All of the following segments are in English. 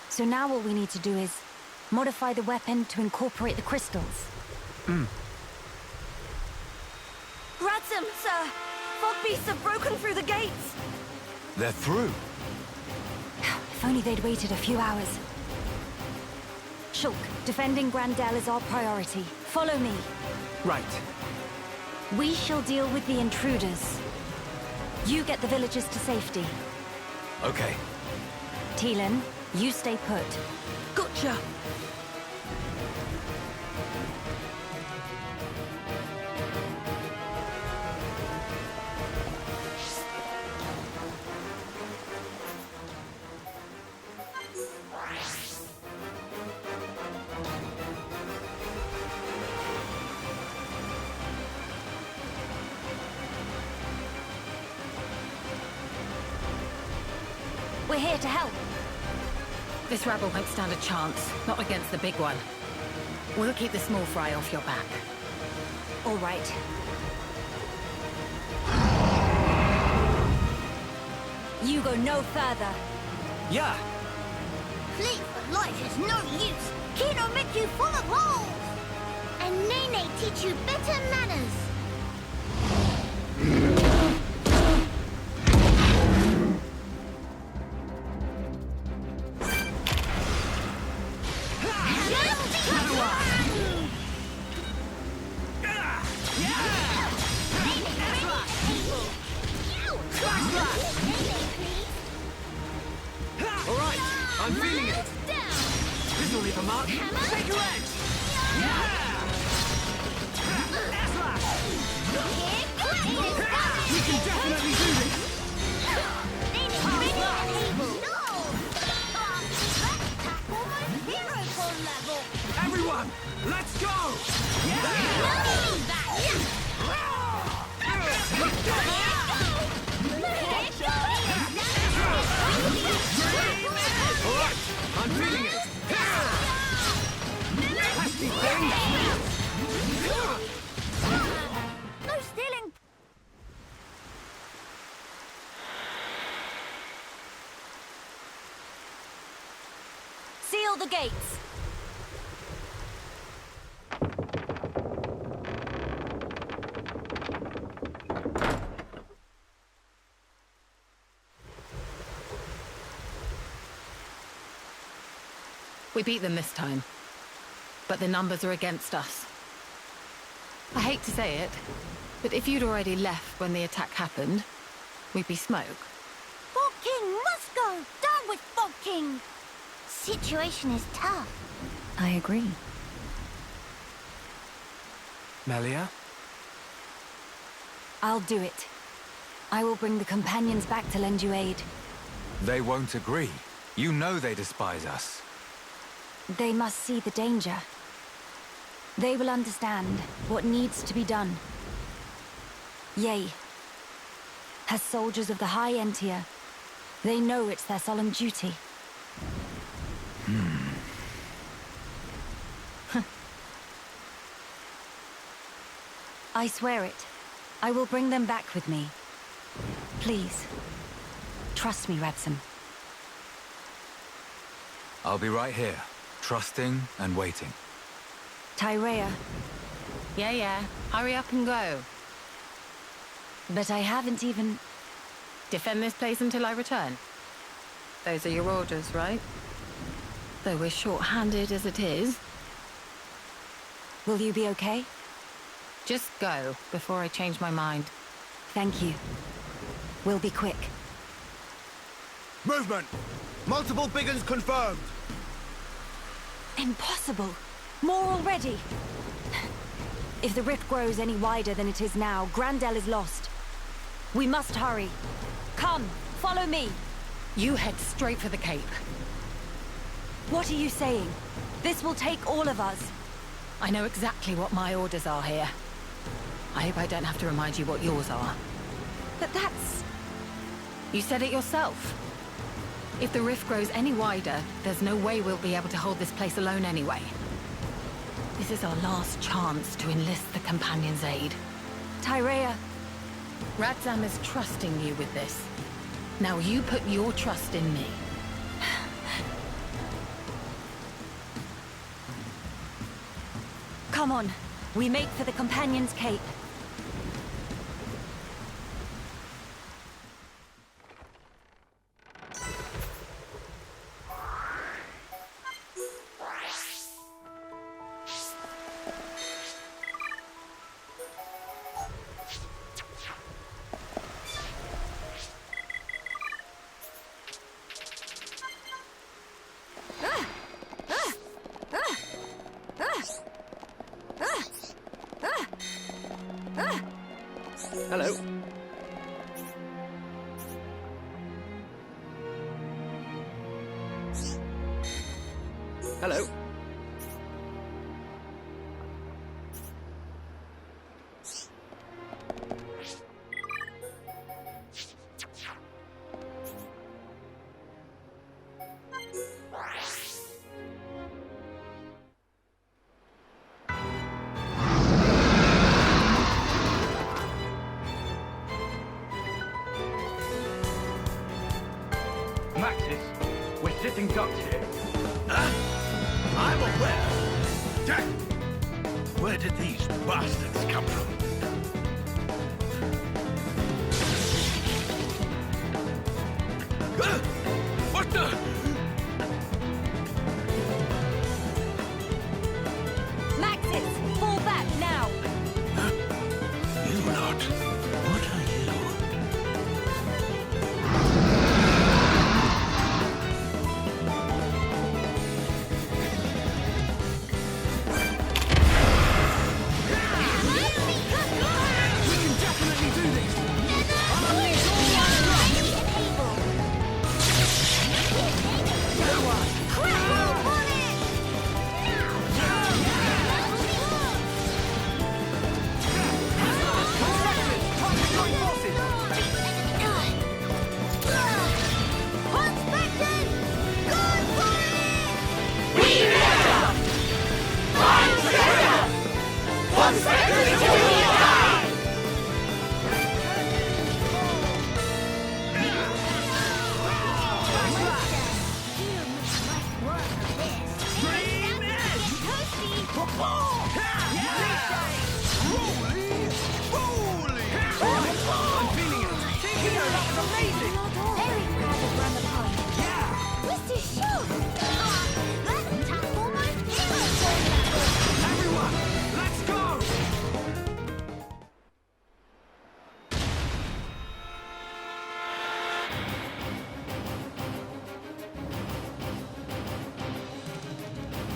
So now all we need to do is modify the weapon to incorporate the crystals. Ransom, sir! Fog beasts have broken through the gates! They're through. If only they'd waited a few hours. Shulk, defending Grandel is our priority. Follow me. Right. We shall deal with the intruders. You get the villagers to safety. Okay. Teelan, you stay put. Gotcha! We're here to help. This rabble won't stand a chance, not against the big one. We'll keep the small fry off your back. All right. You go no further. Yeah. Fleet for life is no use. Kino make you full of holes. And Nene teach you better manners. I'm feeling it! This'll leave a mark! Take your edge! We can definitely do this! Everyone, let's go! Alright, I'm feeling it! Pesky thing! No stealing. Seal the gates. We beat them this time, but the numbers are against us. I hate to say it, but if you'd already left when the attack happened, we'd be smoke. Fog King must go. Down with Fog King. Situation is tough. I agree. Melia? I'll do it. I will bring the companions back to lend you aid. They won't agree. You know they despise us. They must see the danger. They will understand what needs to be done. Yea. As soldiers of the High Entia, they know it's their solemn duty. I swear it. I will bring them back with me. Please. Trust me, Rebsam. I'll be right here, trusting and waiting. Tyrea, Yeah. Hurry up and go. but I haven't even... Defend this place until I return. Those are your orders, right? Though we're short-handed as it is. Will you be okay? Just go before I change my mind. Thank you. We'll be quick. Movement! Multiple big uns confirmed! Impossible! More already! If the rift grows any wider than it is now, Grandel is lost. We must hurry. Come, follow me. You head straight for the Cape. What are you saying? This will take all of us. I know exactly what my orders are here. I hope I don't have to remind you what yours are. But that's... You said it yourself. If the rift grows any wider, there's no way we'll be able to hold this place alone anyway. This is our last chance to enlist the Companion's aid. Tyrea. Radzam is trusting you with this. Now you put your trust in me. Come on. We make for the Companion's Cape. Hello. Hello. Maxis, we're sitting ducks here. I'm aware. Jack, where did these bastards come from? What the? Maxis, fall back now! You lot. What are you?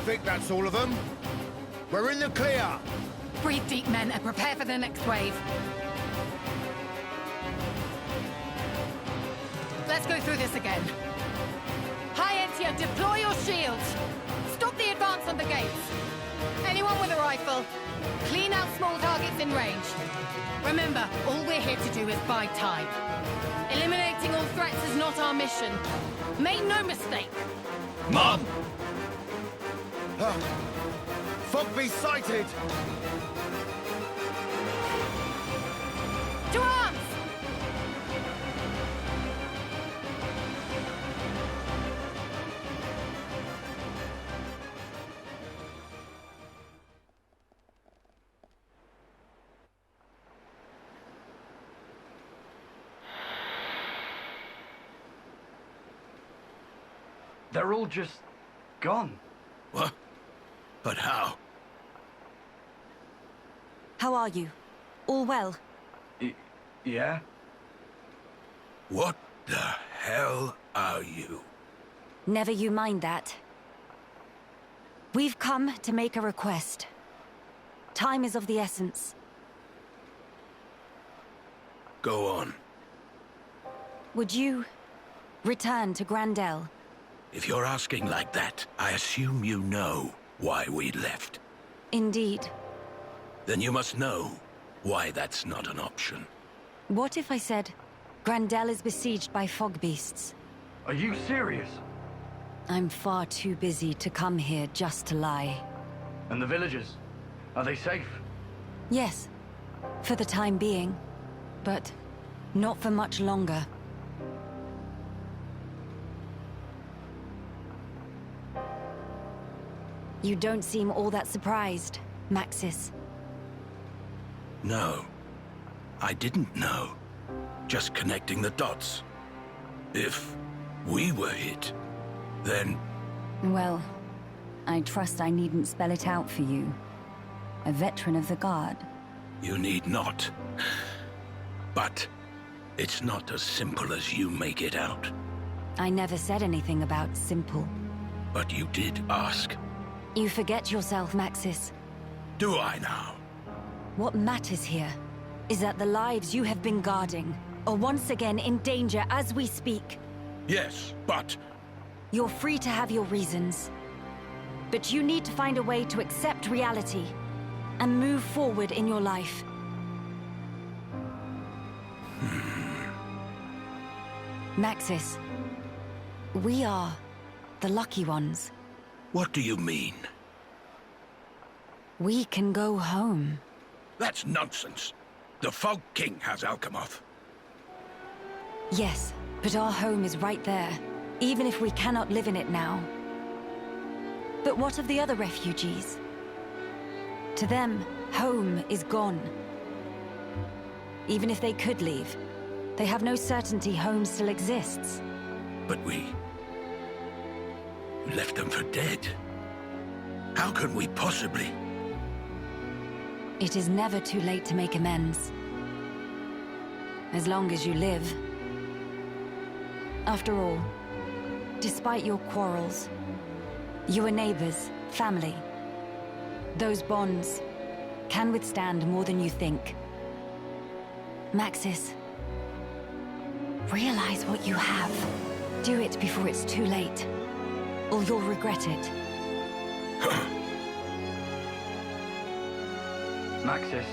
Think that's all of them? We're in the clear! Breathe deep, men, and prepare for the next wave. Let's go through this again. High Entia, deploy your shields! Stop the advance on the gates! Anyone with a rifle, clean out small targets in range. Remember, all we're here to do is buy time. Eliminating all threats is not our mission. Make no mistake. Mom! Fogby sighted! To arms! They're all just gone. What? But how? How are you? All well? Yeah? What the hell are you? Never you mind that. We've come to make a request. Time is of the essence. Go on. Would you Return to Grandel. If you're asking like that, I assume you know why we left. Indeed. Then you must know why that's not an option. What if I said, Grandel is besieged by fog beasts? Are you serious? I'm far too busy to come here just to lie. And the villagers? Are they safe? Yes, for the time being. But not for much longer. You don't seem all that surprised, Maxis. No. I didn't know. Just connecting the dots. If we were hit, then... Well, I trust I needn't spell it out for you. A veteran of the Guard. You need not. But it's not as simple as you make it out. I never said anything about simple. But you did ask. You forget yourself, Maxis. Do I now? What matters here is that the lives you have been guarding are once again in danger as we speak. Yes, but... You're free to have your reasons. But you need to find a way to accept reality and move forward in your life. Maxis, we are the lucky ones. What do you mean? We can go home. That's nonsense. The Fog King has Alchemoth. Yes, but our home is right there, even if we cannot live in it now. But what of the other refugees? To them, home is gone. Even if they could leave, they have no certainty home still exists. But we left them for dead. How can we possibly? It is never too late to make amends. As long as you live. After all, despite your quarrels, you are neighbors, family. Those bonds can withstand more than you think. Maxis, realize what you have. Do it before it's too late, or you'll regret it. Maxis,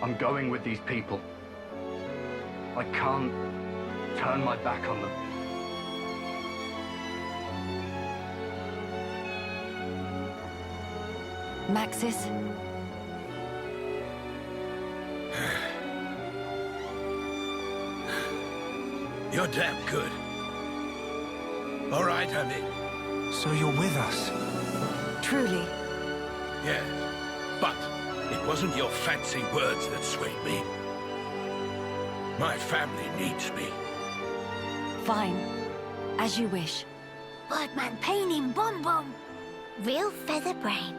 I'm going with these people. I can't turn my back on them. Maxis? You're damn good. All right, I'm in. So you're with us? Truly. Yes, but it wasn't your fancy words that swayed me. My family needs me. Fine. As you wish. Birdman painting Bom Bom. Real feather brain.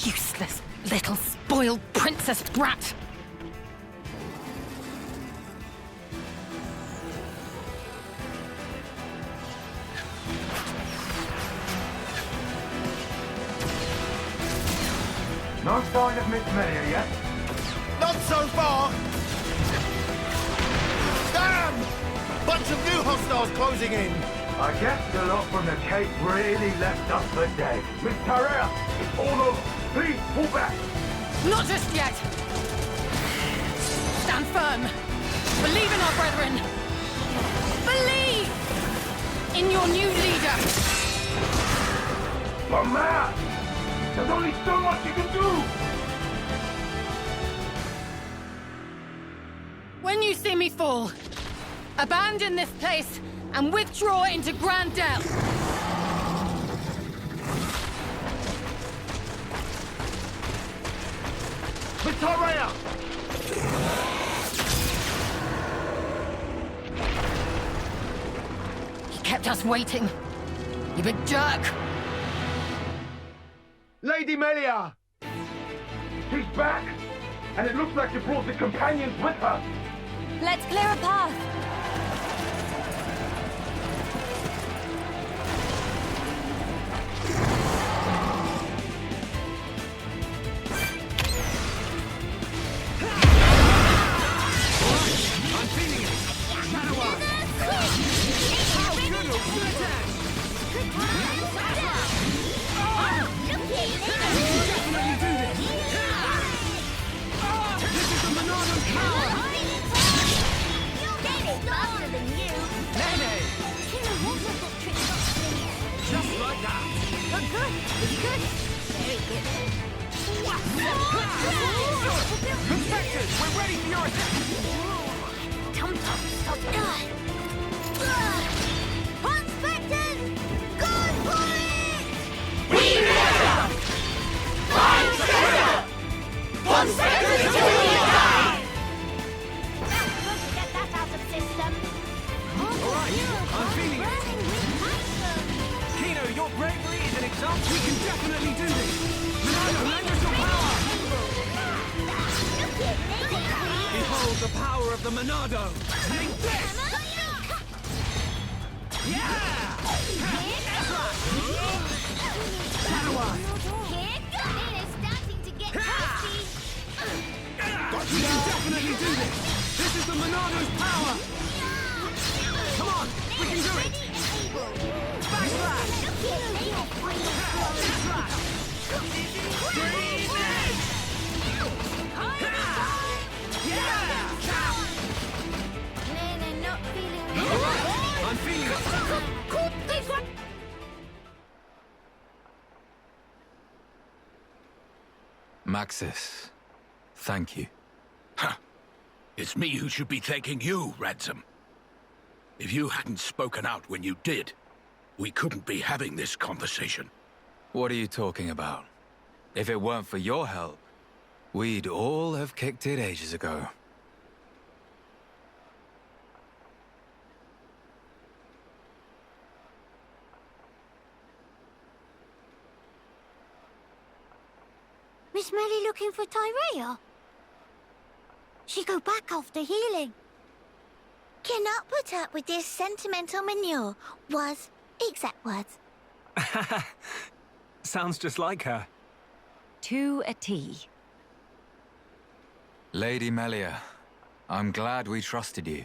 Useless little spoiled princess brat! No sign of Miss Melia yet? Not so far! Damn! Bunch of new hostiles closing in! I guess the lot from the Cape really left us for dead. Miss Tarea, it's all over. Please, pull back. Not just yet! Stand firm! Believe in our brethren! Believe in your new leader! But man, there's only so much you can do. When you see me fall, abandon this place and withdraw into Grandel. Miss Tarea! He kept us us waiting. You big jerk! Lady Melia! She's back! And it looks like she brought the companions with her! Let's clear a path. I'm feeling it! Shadow Eye! How good a good attack! Definitely do this! This is the Monardo's power! Faster than you. Nene! Killer also got tricked up to me. Just like that! Oh, good. It's good. Very good. Inspectors, we're ready for your attack! Tum-tum, stop. Inspectors! Go for it! Get that out of system. I'm feeling it! Kino, your bravery is an example. We can definitely do this! Monardo, lend us your power! Behold the power of the Monardo! Take this! Yeah! Shadow Eye! It's starting to get tasty. We can definitely do this! This is the Monardo's power! Come on, we can do it! Backslash! Green Edge! Nene not feeling I'm feeling it! Maxis, thank you. Huh. It's me who should be thanking you, Ransom. If you hadn't spoken out when you did, we couldn't be having this conversation. What are you talking about? If it weren't for your help, we'd all have kicked it ages ago. Miss Melly looking for Tyrea? She go back after healing. Cannot put up with this sentimental manure, was exact words. Sounds just like her. To a T. Lady Melia, I'm glad we trusted you.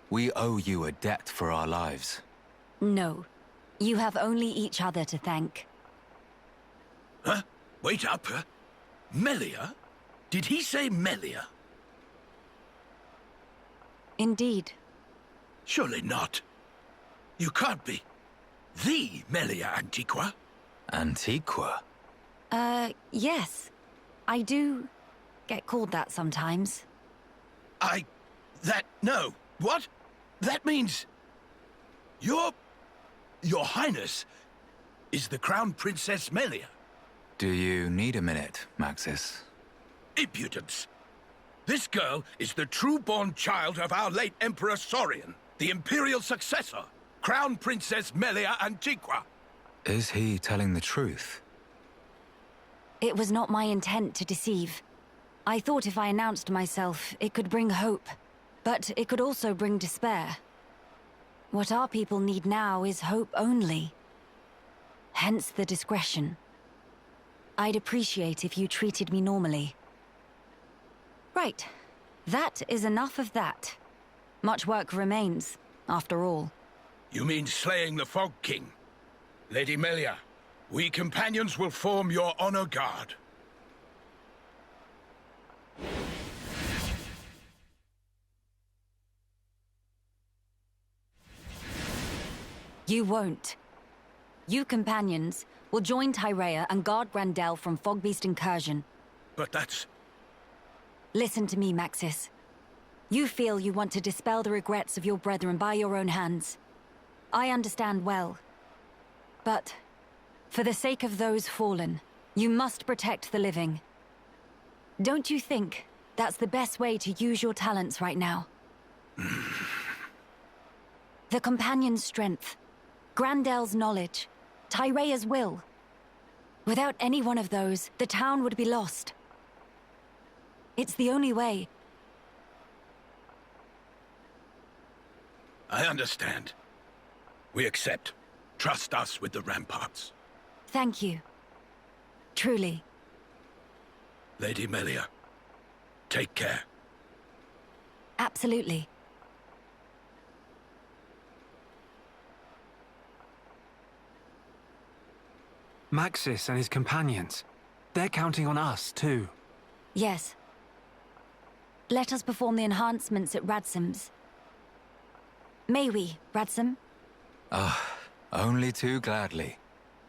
We owe you a debt for our lives. No. You have only each other to thank. Huh? Wait up, huh? Melia? Did he say Melia? Indeed. Surely not. You can't be the Melia Antiqua. Antiqua? Yes. I do get called that sometimes. No. What? That means... Your Highness is the Crown Princess Melia. Do you need a minute, Maxis? Impudence. This girl is the true-born child of our late Emperor Saurian, the Imperial successor, Crown Princess Melia Antiqua. Is he telling the truth? It was not my intent to deceive. I thought if I announced myself, it could bring hope. But it could also bring despair. What our people need now is hope only. Hence the discretion. I'd appreciate if you treated me normally. Right. That is enough of that. Much work remains, after all. You mean slaying the Fog King? Lady Melia, we companions will form your honor guard. You won't. You companions will join Tyrea and guard Grandel from Fogbeast incursion. But that's... Listen to me, Maxis. You feel you want to dispel the regrets of your brethren by your own hands. I understand well. But, for the sake of those fallen, you must protect the living. Don't you think that's the best way to use your talents right now? The Companion's strength, Grandel's knowledge, Tyrea's will. Without any one of those, the town would be lost. It's the only way. I understand. We accept. Trust us with the ramparts. Thank you. Truly. Lady Melia, take care. Absolutely. Maxis and his companions. They're counting on us, too. Yes. Let us perform the enhancements at Radsim's. May we, Radsim? Only too gladly,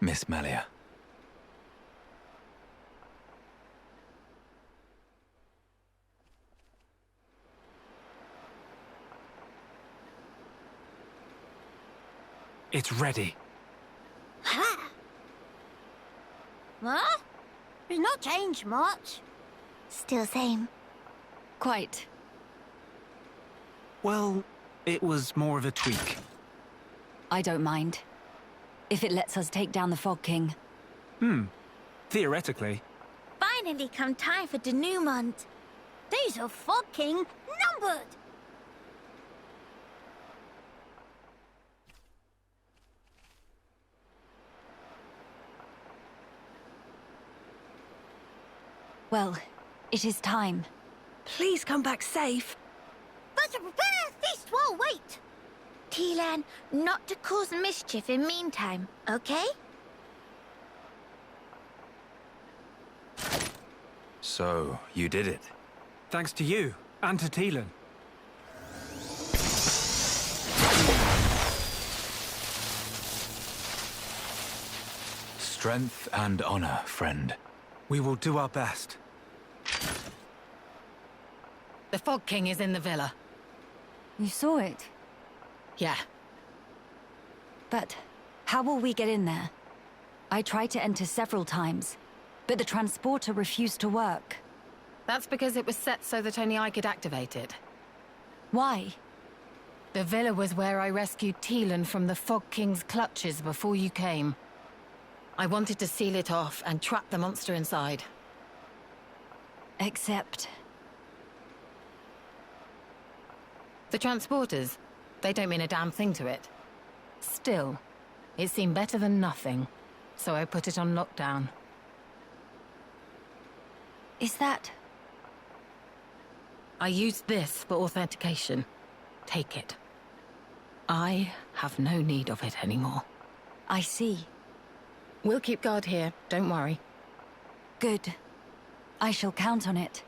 Miss Melia. It's ready. Ha! Huh? It's not changed much. Still same. Quite. Well, it was more of a tweak. I don't mind. If it lets us take down the Fog King. Theoretically. Finally come time for denouement. Days of Fog King numbered. Well, it is time. Please come back safe. But to prepare a feast while wait. Tilan, not to cause mischief in meantime, okay? So, you did it. Thanks to you, and to Teelan. Strength and honor, friend. We will do our best. The Fog King is in the villa. You saw it. Yeah. But how will we get in there? I tried to enter several times, but the transporter refused to work. That's because it was set so that only I could activate it. Why? The villa was where I rescued Teelan from the Fog King's clutches before you came. I wanted to seal it off and trap the monster inside. Except... The transporters, they don't mean a damn thing to it. Still, it seemed better than nothing, so I put it on lockdown. Is that... I used this for authentication. Take it. I have no need of it anymore. I see. We'll keep guard here, don't worry. Good. I shall count on it.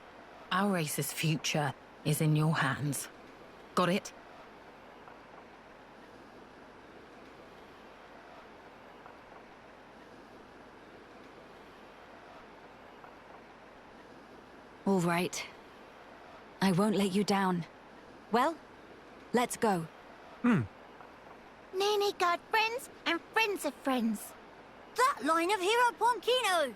Our race's future is in your hands. Got it? All right. I won't let you down. Well, let's go. Nene guard friends and friends of friends. That line of Hero Ponkino!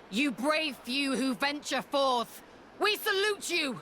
You brave few who venture forth, we salute you!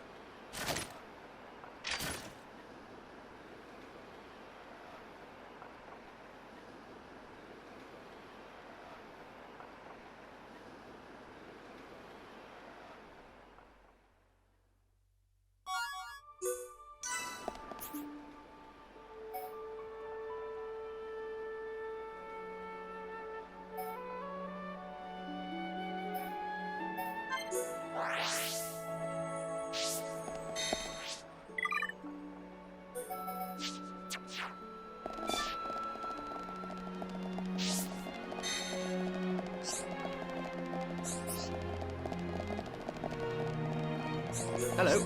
Hello.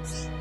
Yes.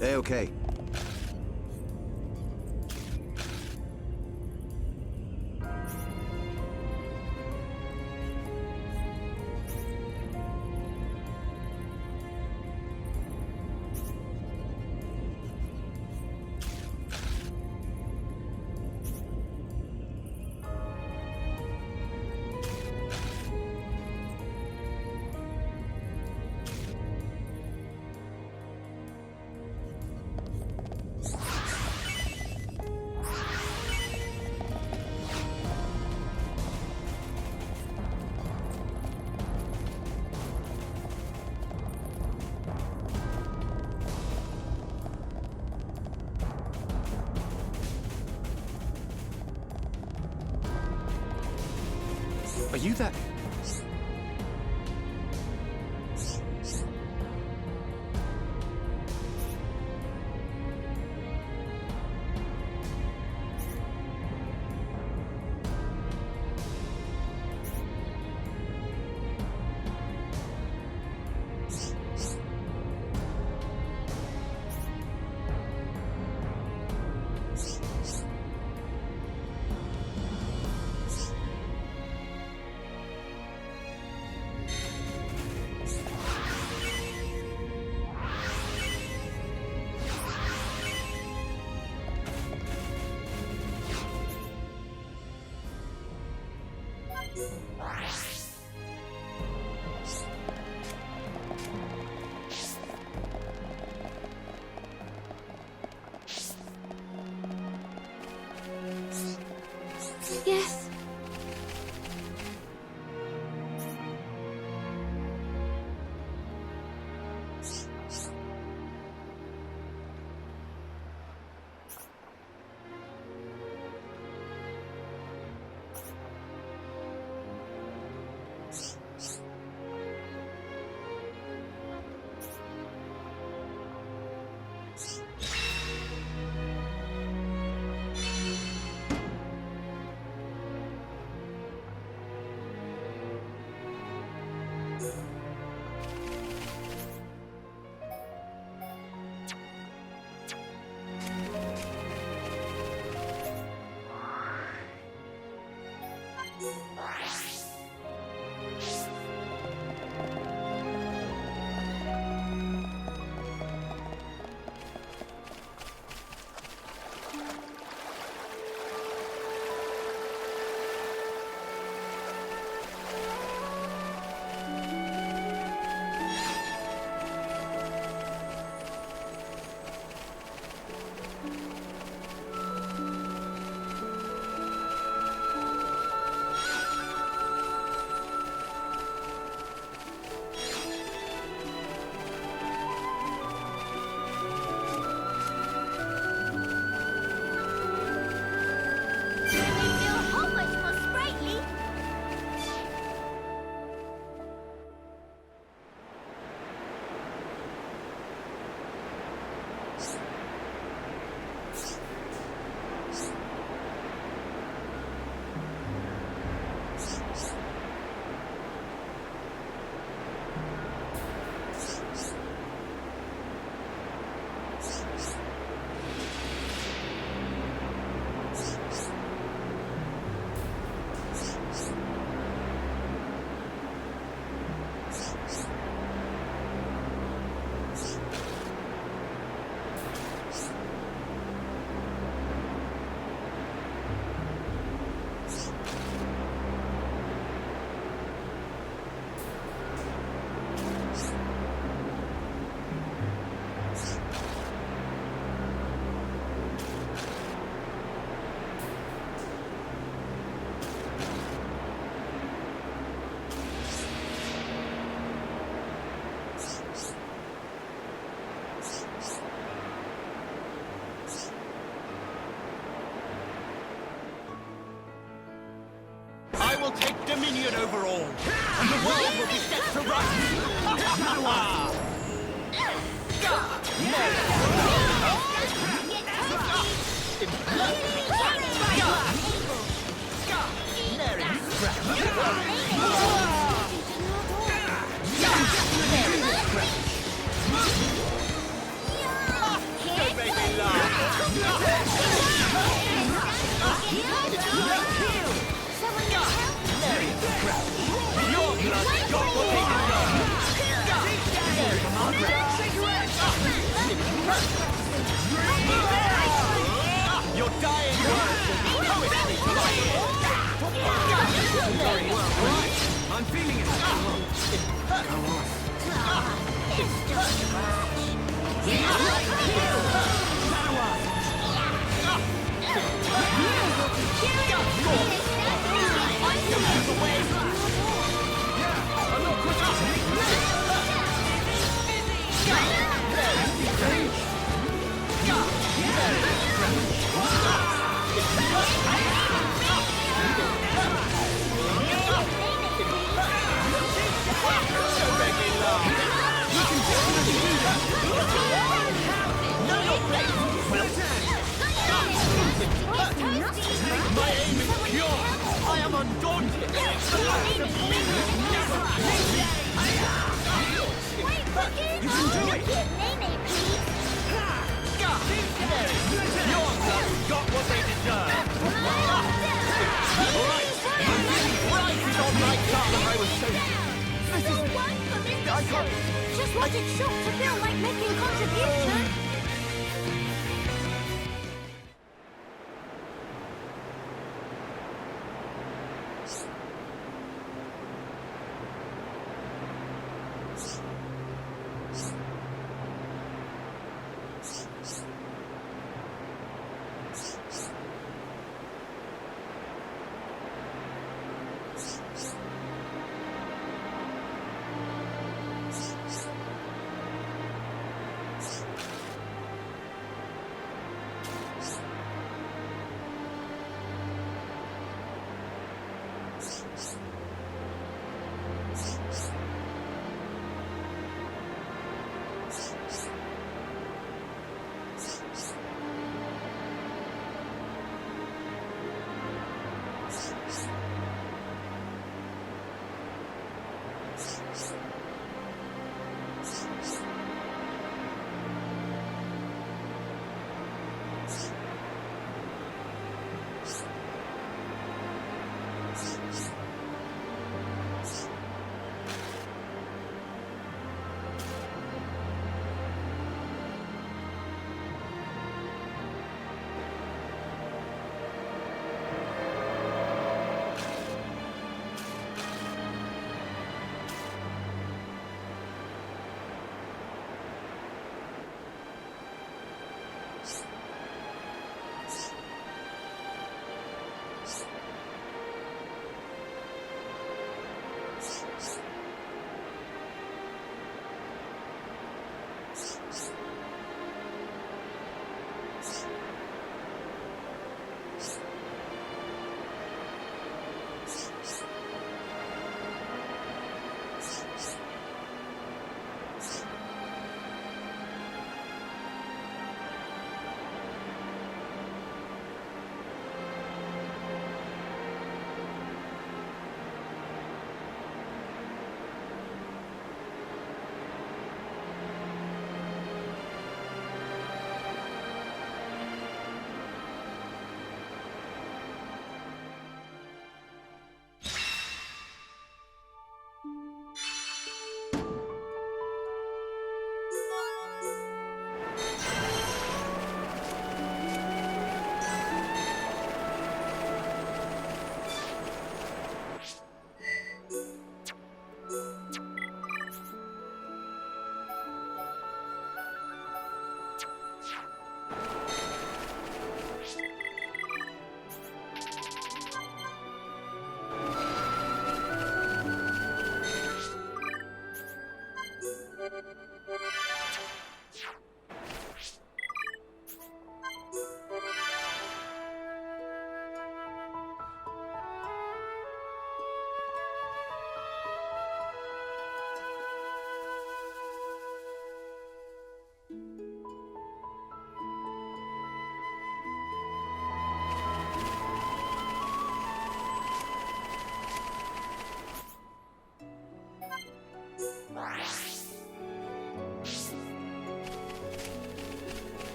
A-okay. Are you that? Yes. will take dominion over all, and the world will be set to rights. Don't make me Your blood got what they deserve. Your dying words will be poetry to my ears. I'm feeling it. My aim is pure. I am undaunted. You can do it. Your blood got what they deserve. Right. Right is on my tongue. I was so... I can't... Just wanted Shock to feel like making a contribution.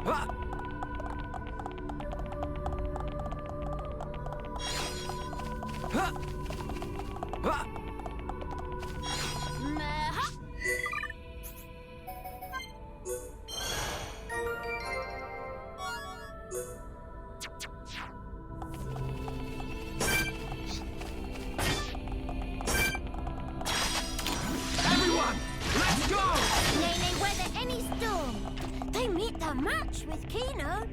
Everyone, let's go! They weather any storm. They meet their match with Kino.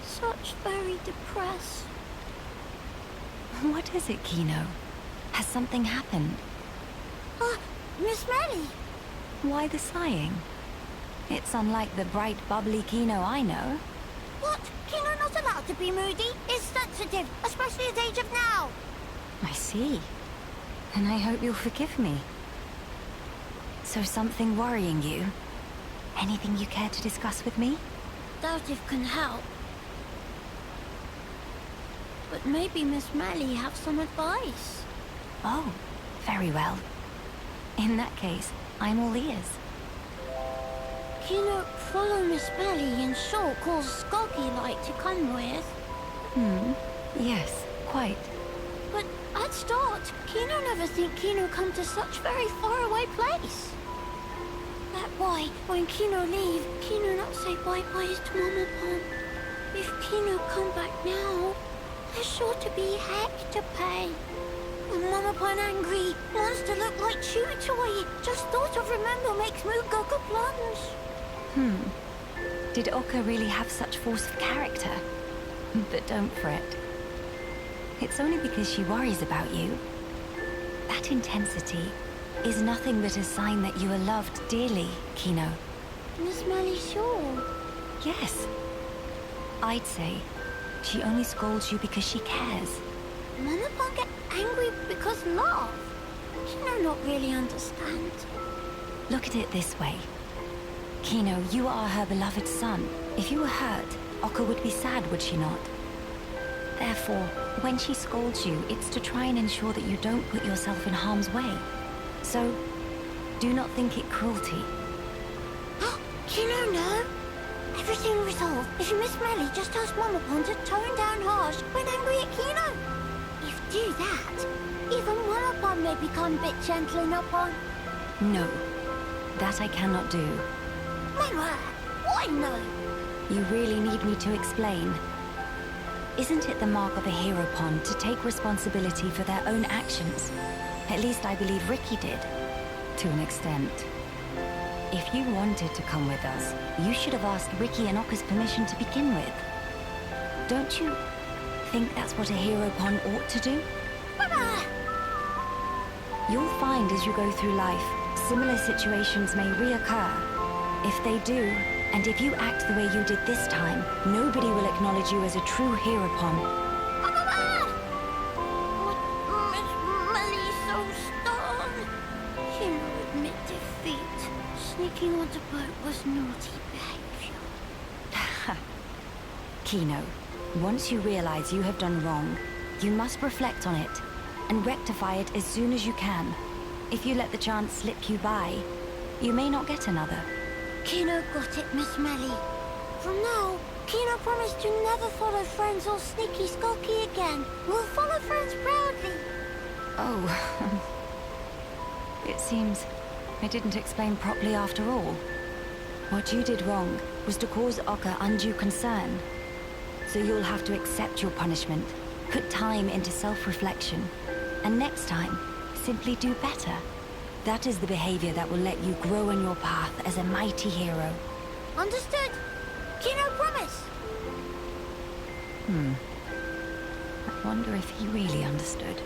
Such very depressed. What is it, Kino? Has something happened? Miss Melly. Why the sighing? It's unlike the bright, bubbly Kino I know. What? Kino not allowed to be moody? It's sensitive, especially at the age of now. I see. And I hope you'll forgive me. So something worrying you? Anything you care to discuss with me? Doubt if can help. But maybe Miss Melly have some advice. Oh, very well. In that case, I'm all ears. Kino follow Miss Melly and show calls Skulky like to come with. Yes, quite. But at start, Kino never think Kino come to such very far away place. That why, when Kino leave, Kino not say bye-byes to Mama Pom. If Kino come back now, there's sure to be heck to pay. When Mama Pon angry, wants to look like Chew Toy. Just thought of remember makes Moo go plunge. Did Oka really have such force of character? But don't fret. It's only because she worries about you. That intensity is nothing but a sign that you are loved dearly, Kino. Miss Melly sure. Yes. I'd say she only scolds you because she cares. Mama Pon get angry because love. Kino not really understand. Look at it this way. Kino, you are her beloved son. If you were hurt, Oka would be sad, would she not? Therefore, when she scolds you, it's to try and ensure that you don't put yourself in harm's way. So, do not think it cruelty. Kino no. If Everything resolved. If Miss Melly just asked Mama Pond to tone down harsh when angry at Kino. If do that, even Mama Pond may become a bit gentler upon. No, that I cannot do. Mama, why no? You really need me to explain. Isn't it the mark of a hero pond to take responsibility for their own actions? At least I believe Ricky did, to an extent. If you wanted to come with us, you should have asked Ricky and Okka's permission to begin with. Don't you think that's what a hero pond ought to do? Mama! You'll find as you go through life, similar situations may reoccur. If they do, and if you act the way you did this time, nobody will acknowledge you as a true hero pond. Mama! Miss Melly's so stern. Kino admit defeat. Sneaking on the boat was naughty behavior. Kino, once you realize you have done wrong, you must reflect on it and rectify it as soon as you can. If you let the chance slip you by, you may not get another. Kino got it, Miss Melly. From now, Kino promised to never follow friends or sneaky skulky again. We'll follow friends proudly. Oh. It seems I didn't explain properly after all. What you did wrong was to cause Okka undue concern. So you'll have to accept your punishment, put time into self-reflection, and next time, simply do better. That is the behavior that will let you grow on your path as a mighty hero. Understood. Kino promise. I wonder if he really understood.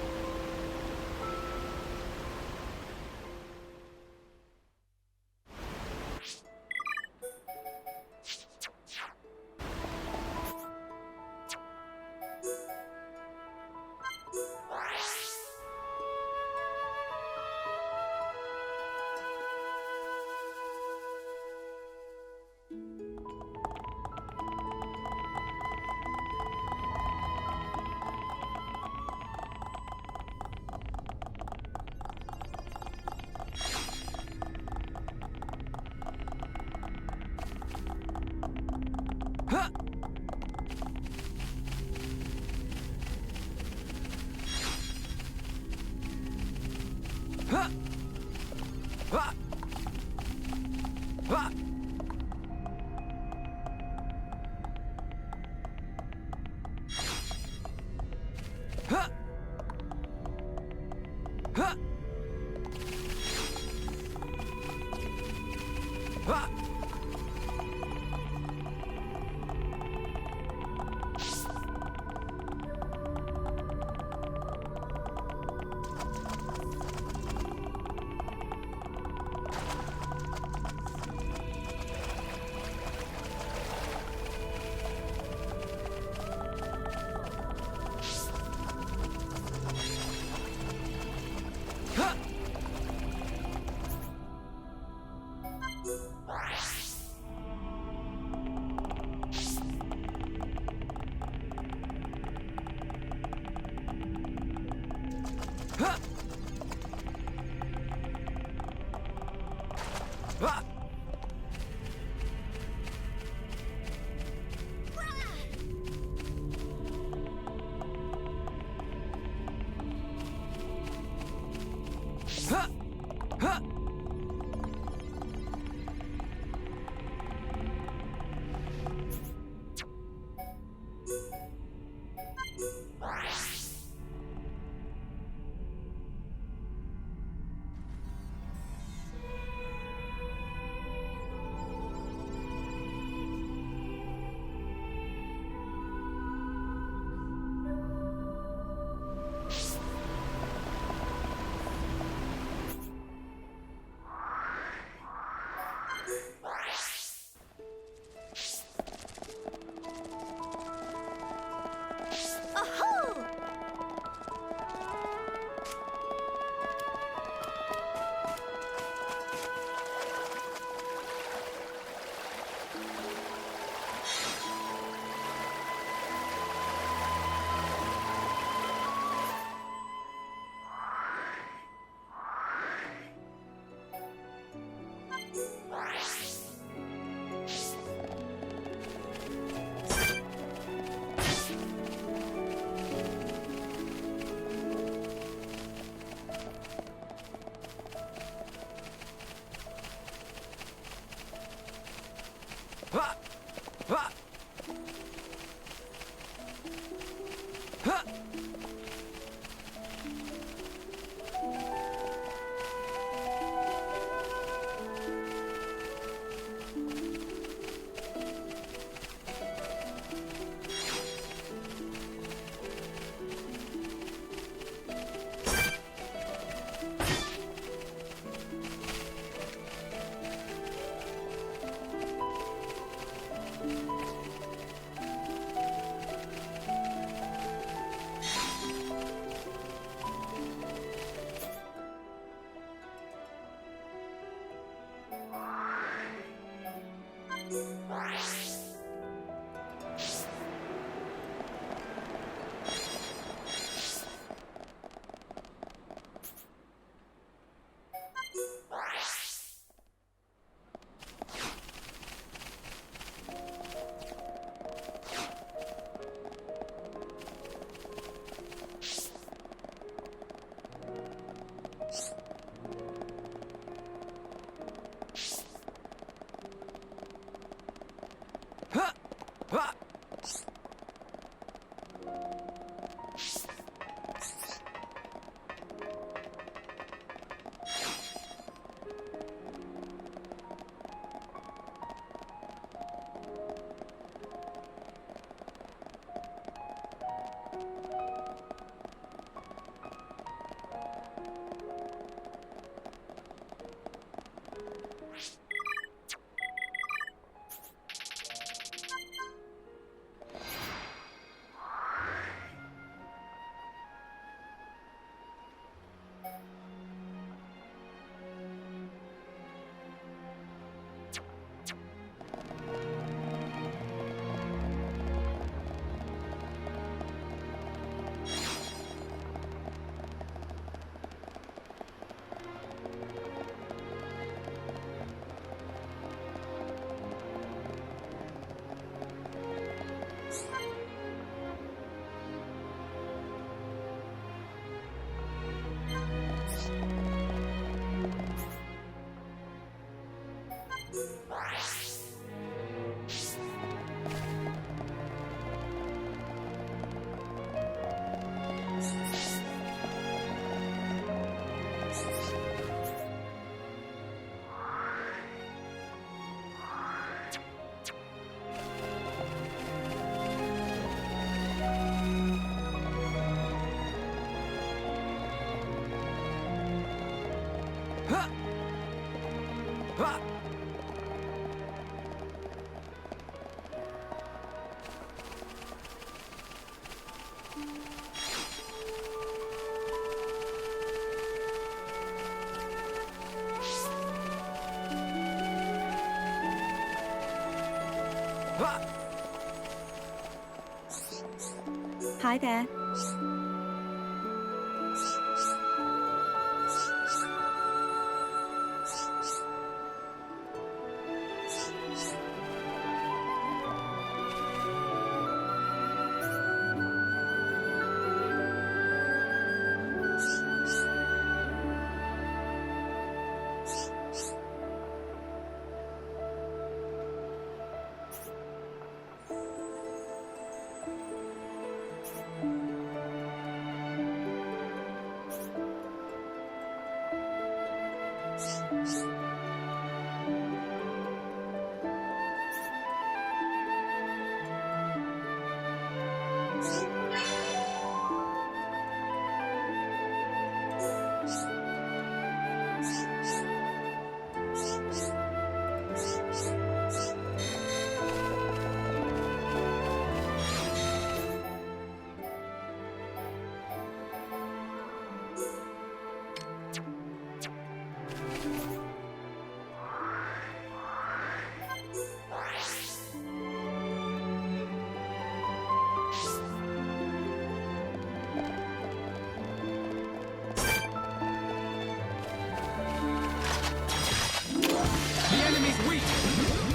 Hi there.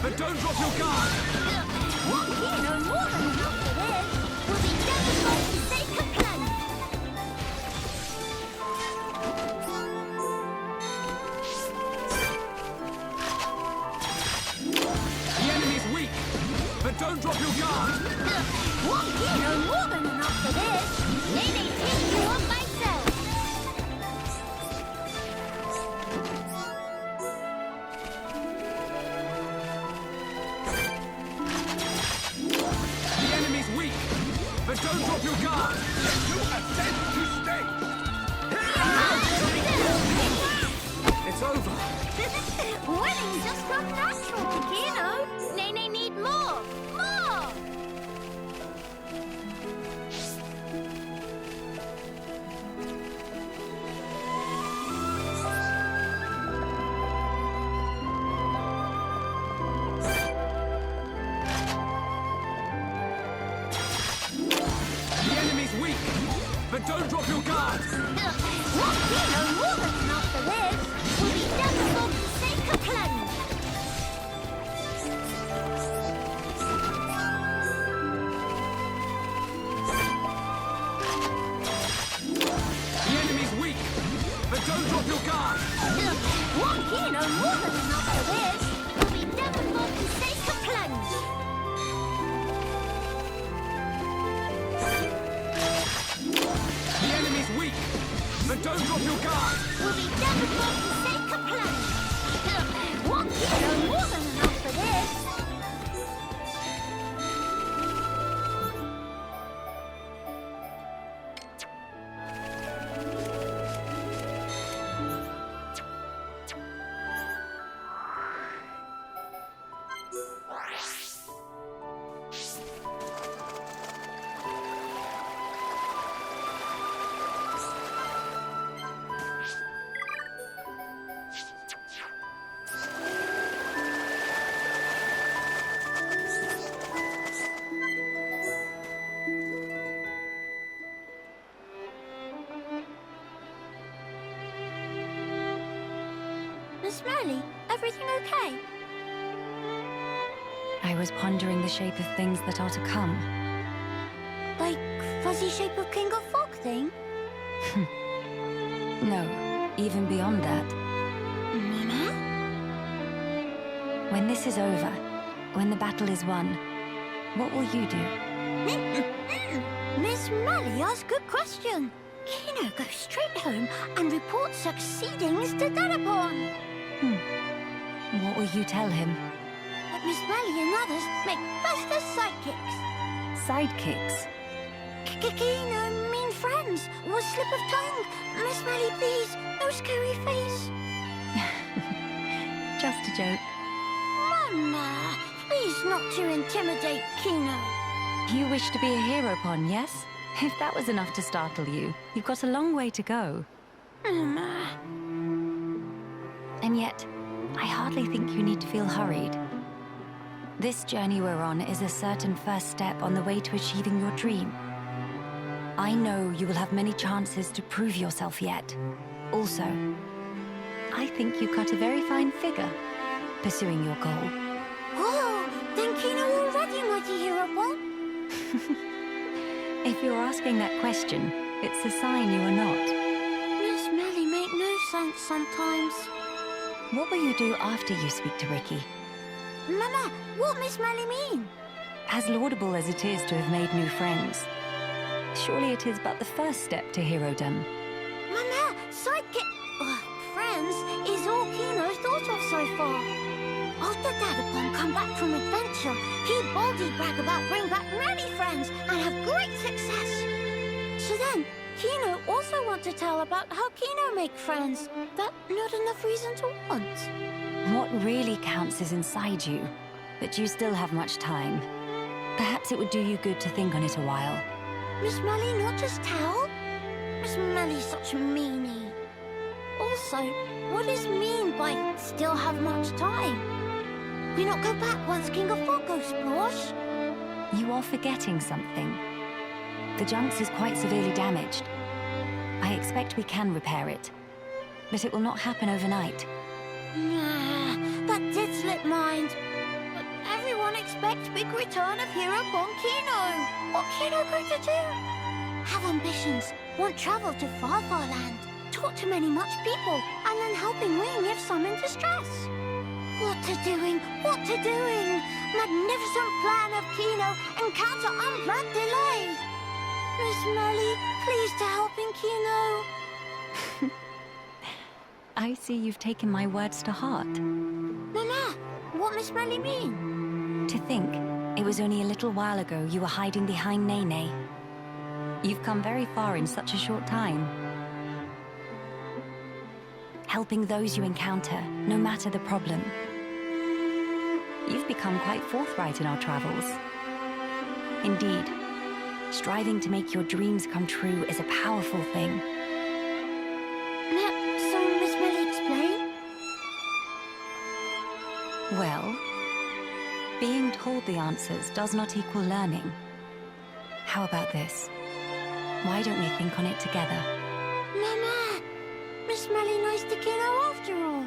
But don't drop your guard! No more than enough for this! We'll be devastated for the sake of Bana! The enemy's weak! But don't drop your guard! No more than enough for this! don't drop your guard! You ascend to stage! It's over. Winning just come natural to Kino. Nene need more. More! The enemy's weak, but don't drop your guard. What Kino more than enough for this will be devil for sake of plunge. The enemy's weak, but don't drop your guard. What Kino more than enough for this will be devil for sake of plunge. The enemy's weak, but don't drop your guard. Will be devil for sake of plunge. What Kino more than enough for this. Miss Merly, everything okay? I was pondering the shape of things that are to come. Like fuzzy shape of King of Fog thing? No, even beyond that. Mama? When this is over, when the battle is won, what will you do? Miss Merly asks good question. Kino goes straight home and reports succeedings to Darabon. What will you tell him? But Miss Merly and others make best as sidekicks. Sidekicks? Kino mean friends. Was slip of tongue. Miss Merly, please, no scary face. Just a joke. Mama, please not to intimidate Kino. You wish to be a hero pawn, yes? If that was enough to startle you, you've got a long way to go. Mama. And yet, I hardly think you need to feel hurried. This journey we're on is a certain first step on the way to achieving your dream. I know you will have many chances to prove yourself yet. Also, I think you cut a very fine figure pursuing your goal. Whoa, then Kino already mighty hero pawn? If you're asking that question, it's a sign you are not. Miss Merly make no sense sometimes. What will you do after you speak to Ricky? Mama, what Miss Merly mean? As laudable as it is to have made new friends, surely it is but the first step to herodom. Mama, sidekick... friends is all Kino's thought of so far. After Dadapon come back from adventure, he boldly brag about bring back many friends and have great success. So then, Kino also want to tell about how Kino make friends. That not enough reason to want. What really counts is inside you, but you still have much time. Perhaps it would do you good to think on it a while. Miss Melly not just tell? Miss Melly's such a meanie. Also, what is mean by still have much time? We not go back once King of Fog goes splosh? You are forgetting something. The Junks is quite severely damaged. I expect we can repair it, but it will not happen overnight. Nah, that did slip mind. But everyone expects big return of Hero Bon Kino. What Kino going to do? Have ambitions, want travel to far land, talk to many much people, and then helping Wing if some in distress. What to doing? What to doing? Magnificent plan of Kino, encounter unplanned delay. Miss Melly, please to helping Kino. I see you've taken my words to heart. Mama, what Miss Melly mean? To think, it was only a little while ago you were hiding behind Nene. You've come very far in such a short time. Helping those you encounter, no matter the problem. You've become quite forthright in our travels. Indeed, striving to make your dreams come true is a powerful thing. So, Miss Melly, explain? Well, being told the answers does not equal learning. How about this? Why don't we think on it together? Mama! Miss Melly nice to kiddo after all.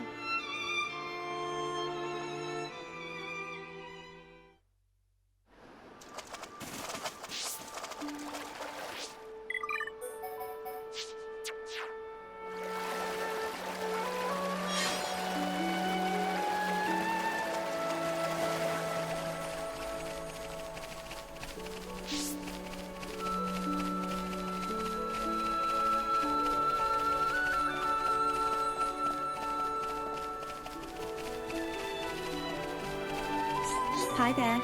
Hi there.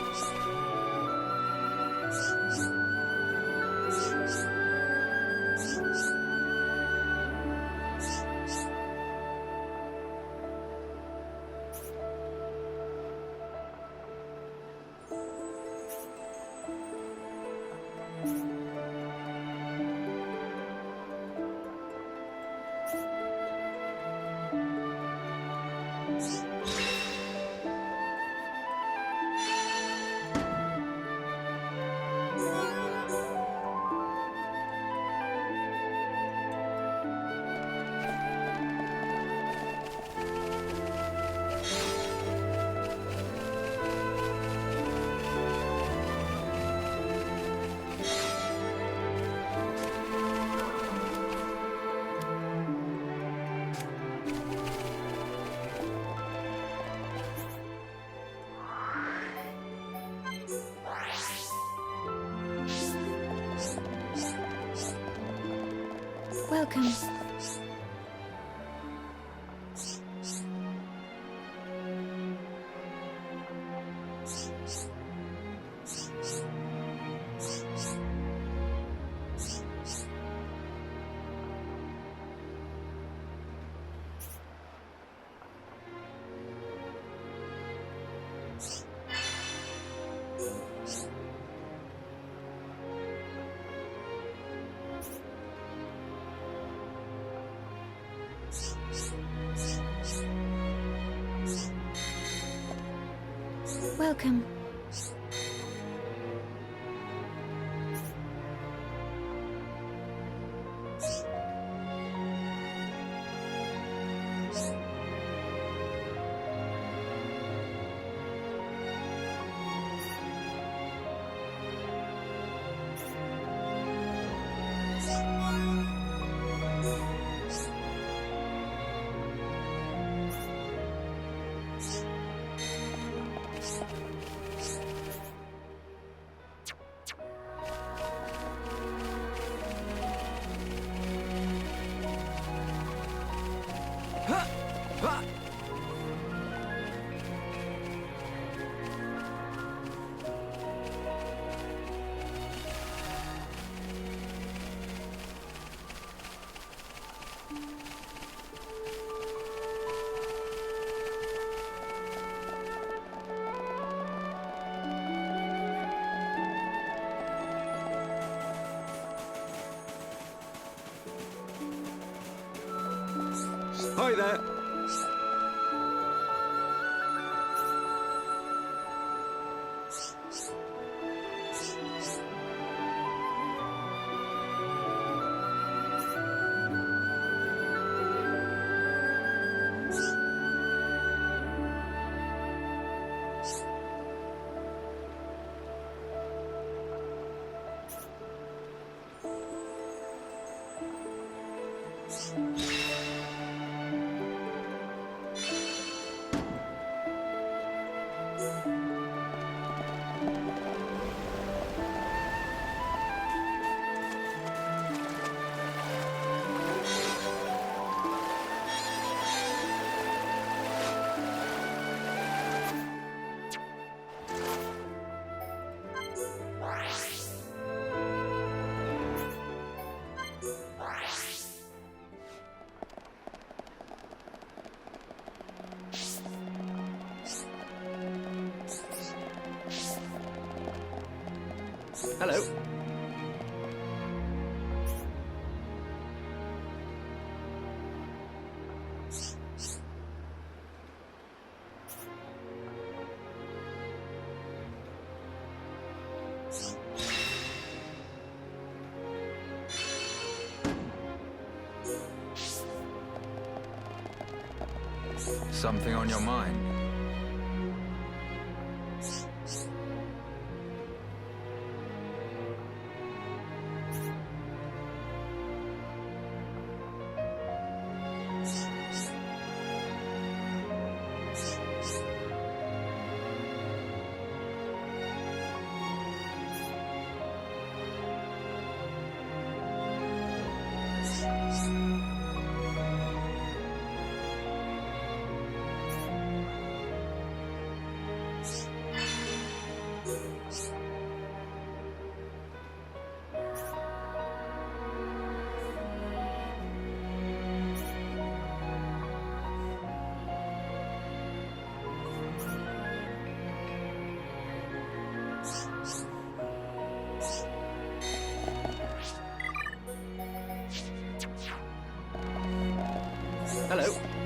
Welcome. Welcome. Hi there. Hello. Something on your mind? Hello.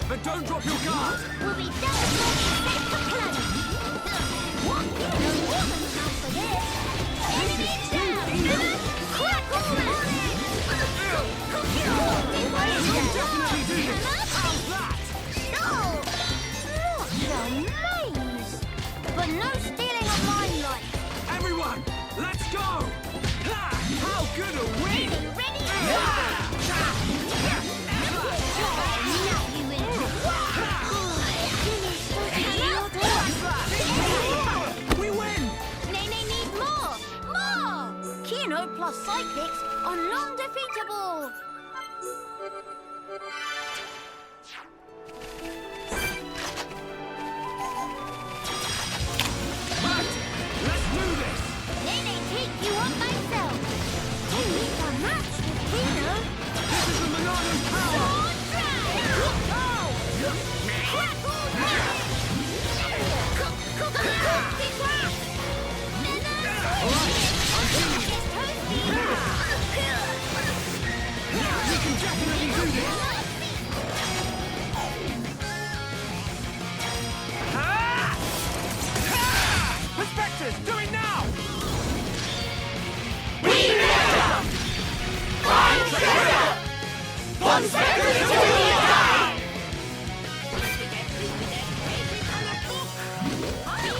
But don't drop your guard! We'll be devastated for planet! One hero woman now for this! Enemy down! Crackle on it! You'll definitely do this! How's that? No! What a maze! But no stealing of limelight! Everyone, let's go! How good are we? Ready? We win! Nene need more! More! Kino plus psychics are non-defeatable! Right, let's do this! Nene take you on myself! You need a match with Kino! This is the Monarch's power! Sword drive! Crackle drive! Cookie crack! We can definitely do this! Perspective, do it now!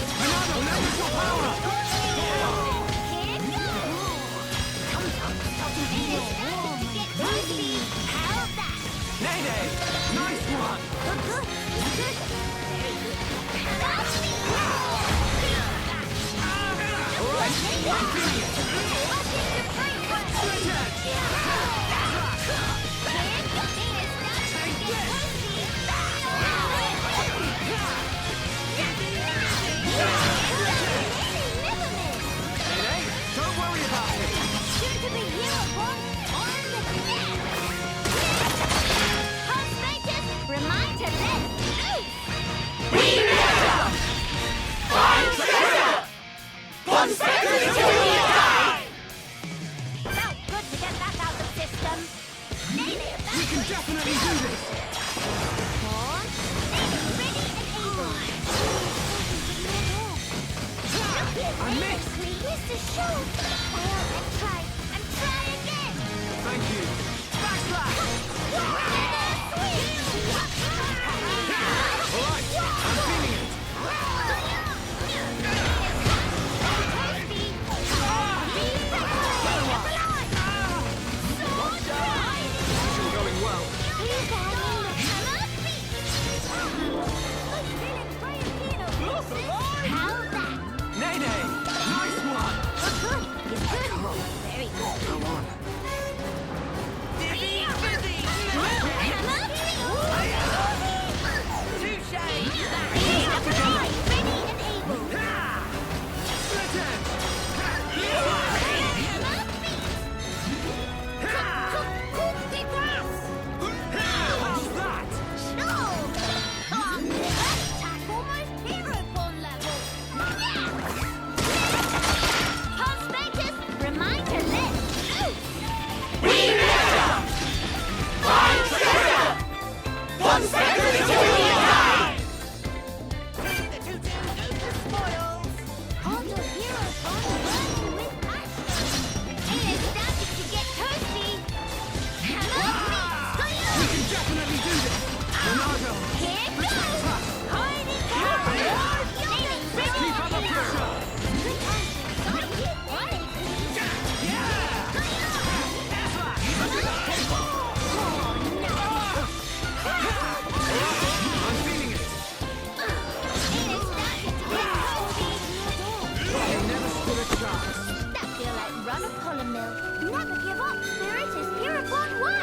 Monarch, leverage your power! Nene, nice one! Nene, don't worry about it! Soon to be here upon on the net. Hostages, remind to let loose. Felt good to get that out of the system. We can definitely do this! On. Ready and able. I missed! We used to show. And try again. Thank you! Backslash! Alright, I'm feeling it! Still going well. How's that? Nene, nice one! Good. It's good. Very good. Go on. run a pollen mill. Never give up, Spirit is here upon way.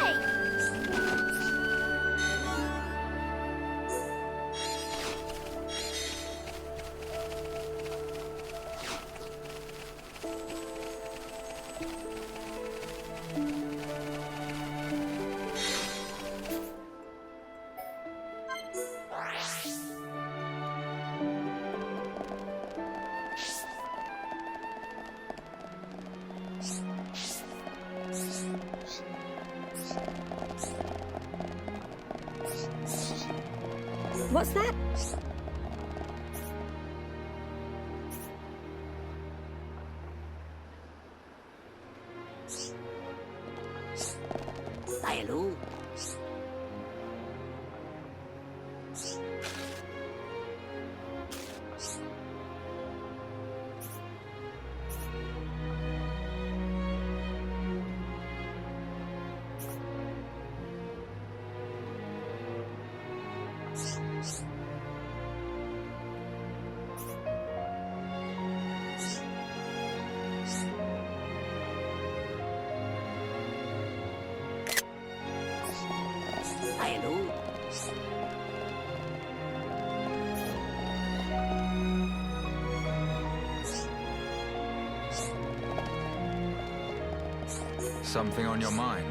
What's that? Hello. Hello. Something on your mind?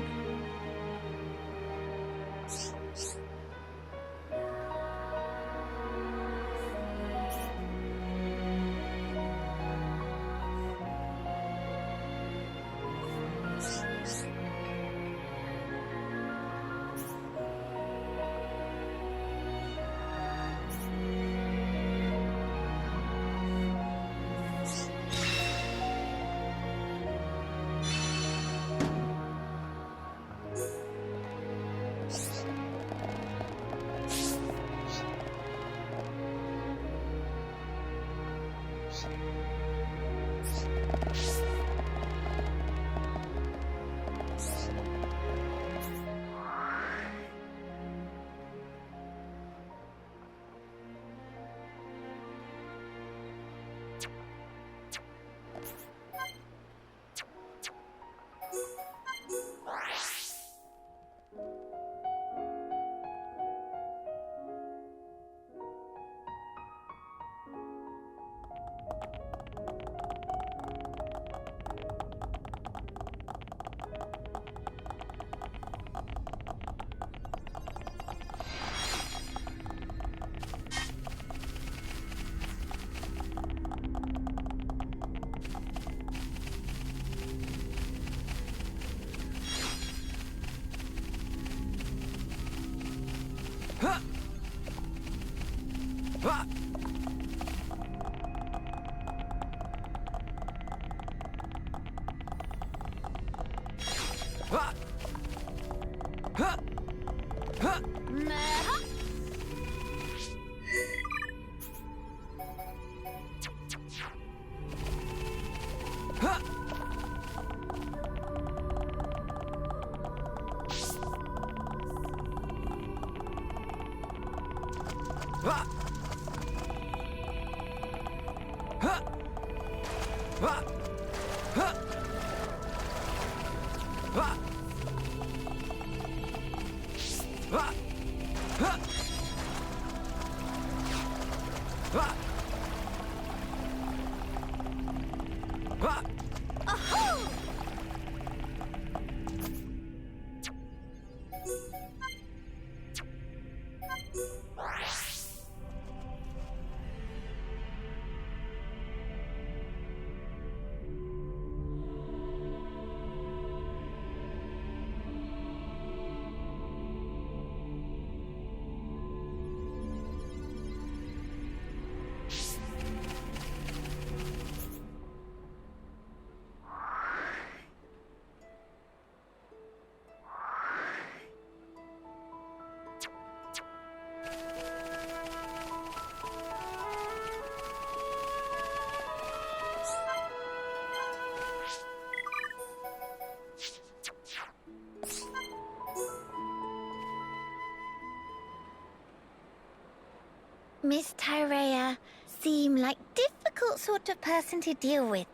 Miss Tyrea seem like difficult sort of person to deal with.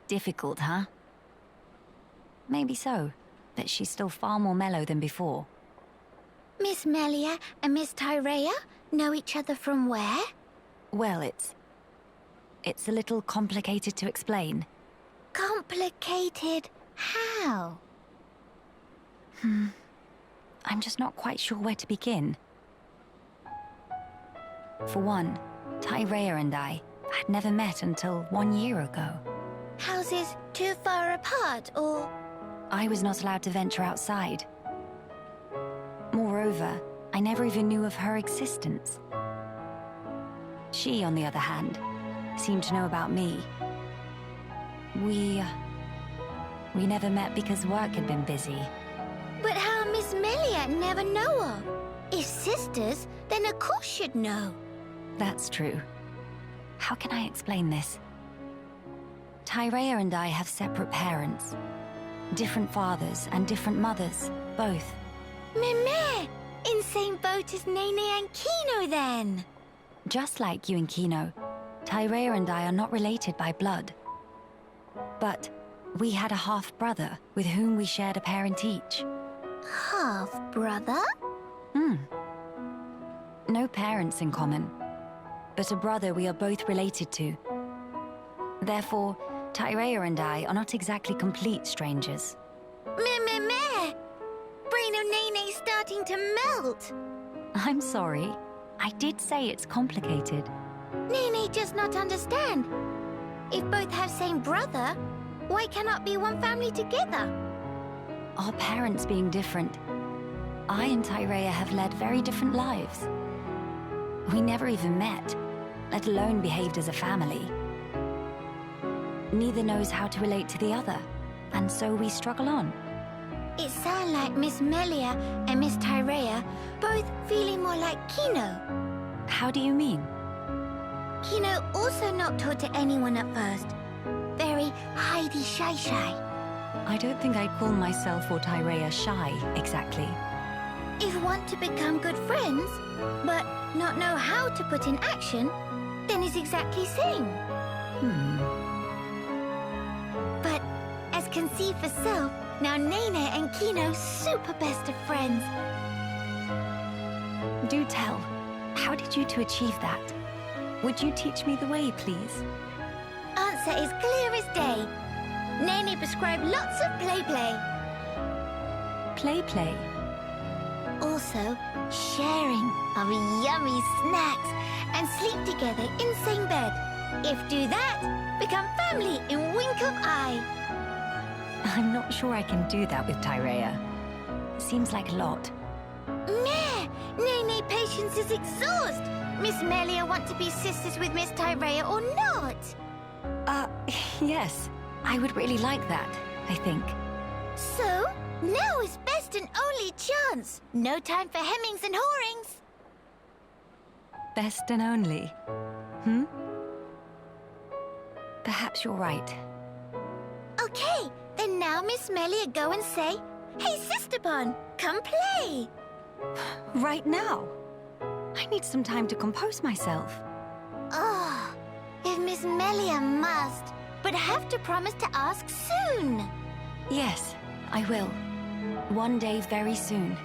Difficult, huh? maybe so. But she's still far more mellow than before. Miss Melia and Miss Tyrea know each other from where? Well, it's a little complicated to explain. Complicated how? I'm just not quite sure where to begin. For one, Tyrea and I had never met until 1 year ago. Houses too far apart, or...? I was not allowed to venture outside. Moreover, I never even knew of her existence. She, on the other hand, seemed to know about me. We never met because work had been busy. But how Miss Melia never know her? If sisters, then of course she'd know. That's true. How can I explain this? Tyrea and I have separate parents. Different fathers and different mothers, both. Meme! In same boat as Nene and Kino, then. Just like you and Kino, Tyrea and I are not related by blood. But we had a half-brother with whom we shared a parent each. Half-brother? No parents in common, but a brother we are both related to. Therefore, Tyrea and I are not exactly complete strangers. Meh! Brain of Nene's starting to melt. I'm sorry. I did say it's complicated. Nene just not understand. If both have same brother, why cannot be one family together? Our parents being different, I and Tyrea have led very different lives. We never even met, let alone behaved as a family. Neither knows how to relate to the other, and so we struggle on. It sounds like Miss Melia and Miss Tyrea both feeling more like Kino. How do you mean? Kino also not taught to anyone at first. Very hidey shy. I don't think I'd call myself or Tyrea shy, exactly. If want to become good friends, but not know how to put in action, then it's exactly same. But as can see for self, now Nene and Kino super best of friends. Do tell, how did you two achieve that? Would you teach me the way, please? Answer is clear as day. Nene prescribed lots of play. Play? Also, sharing of yummy snacks and sleep together in same bed. If do that, become family in wink of eye. I'm not sure I can do that with Tyrea. Seems like a lot. Meh! Nene patience is exhaust. Miss Melia want to be sisters with Miss Tyrea or not? Yes. I would really like that, I think. So, now is best and only chance. No time for hemmings and whorings. Best and only. Perhaps you're right. Okay, then now Miss Melia go and say, "Hey, Sister Bon, come play." Right now? I need some time to compose myself. Oh, if Miss Melia must, but have to promise to ask soon. Yes, I will. One day very soon.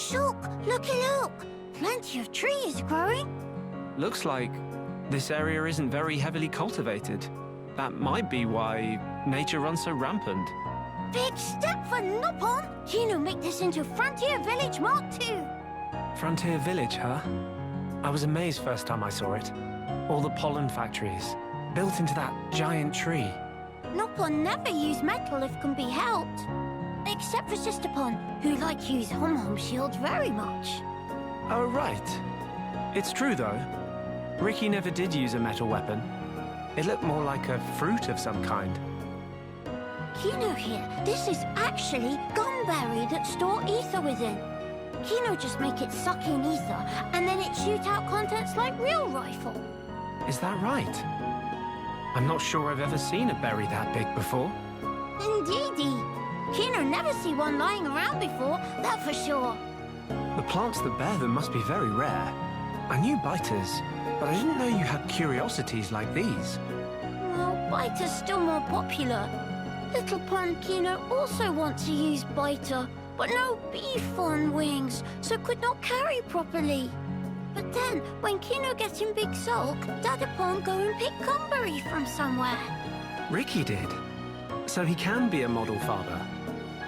Shulk, looky look. Plenty of trees growing. Looks like this area isn't very heavily cultivated. That might be why nature runs so rampant. Big step for Nopon. Kino make this into Frontier Village Mark II. Frontier Village, huh? I was amazed first time I saw it. All the pollen factories, built into that giant tree. Nopon never use metal if can be helped. Except for Sisterpon, who like use hom-hom shields very much. Oh, right. It's true, though. Ricky never did use a metal weapon. It looked more like a fruit of some kind. Kino here, this is actually gumberry that store ether within. Kino just make it suck in ether, and then it shoot out contents like real rifle. Is that right? I'm not sure I've ever seen a berry that big before. Indeedy. Kino never see one lying around before, that for sure. The plants that bear them must be very rare. I knew biters, but I didn't know you had curiosities like these. Well, biter's still more popular. Little Pond Kino also wants to use biter, but no beef on wings, so could not carry properly. But then, when Kino gets in big sulk, Dadapon go and pick gumberry from somewhere. Ricky did. So he can be a model father.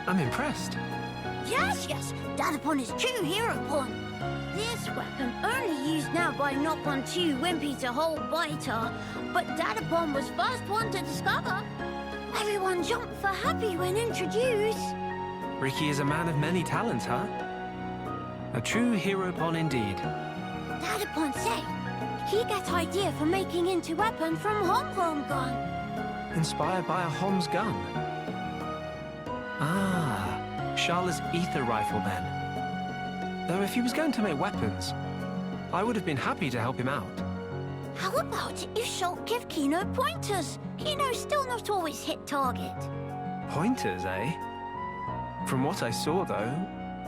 I'm impressed. Yes, Dadapon is true hero pon. This weapon only used now by Nopon 2 Wimpy to hold biter, but Dadapon was first one to discover. Everyone jumped for happy when introduced. Ricky is a man of many talents, huh? A true hero pon indeed. Dadapon say he get idea for making into weapon from hom-hom gun. Inspired by a Hom's gun. Ah, Sharla's ether rifle then. Though if he was going to make weapons, I would have been happy to help him out. How about if Shulk give Kino pointers? Kino still not always hit target. Pointers, eh? From what I saw, though,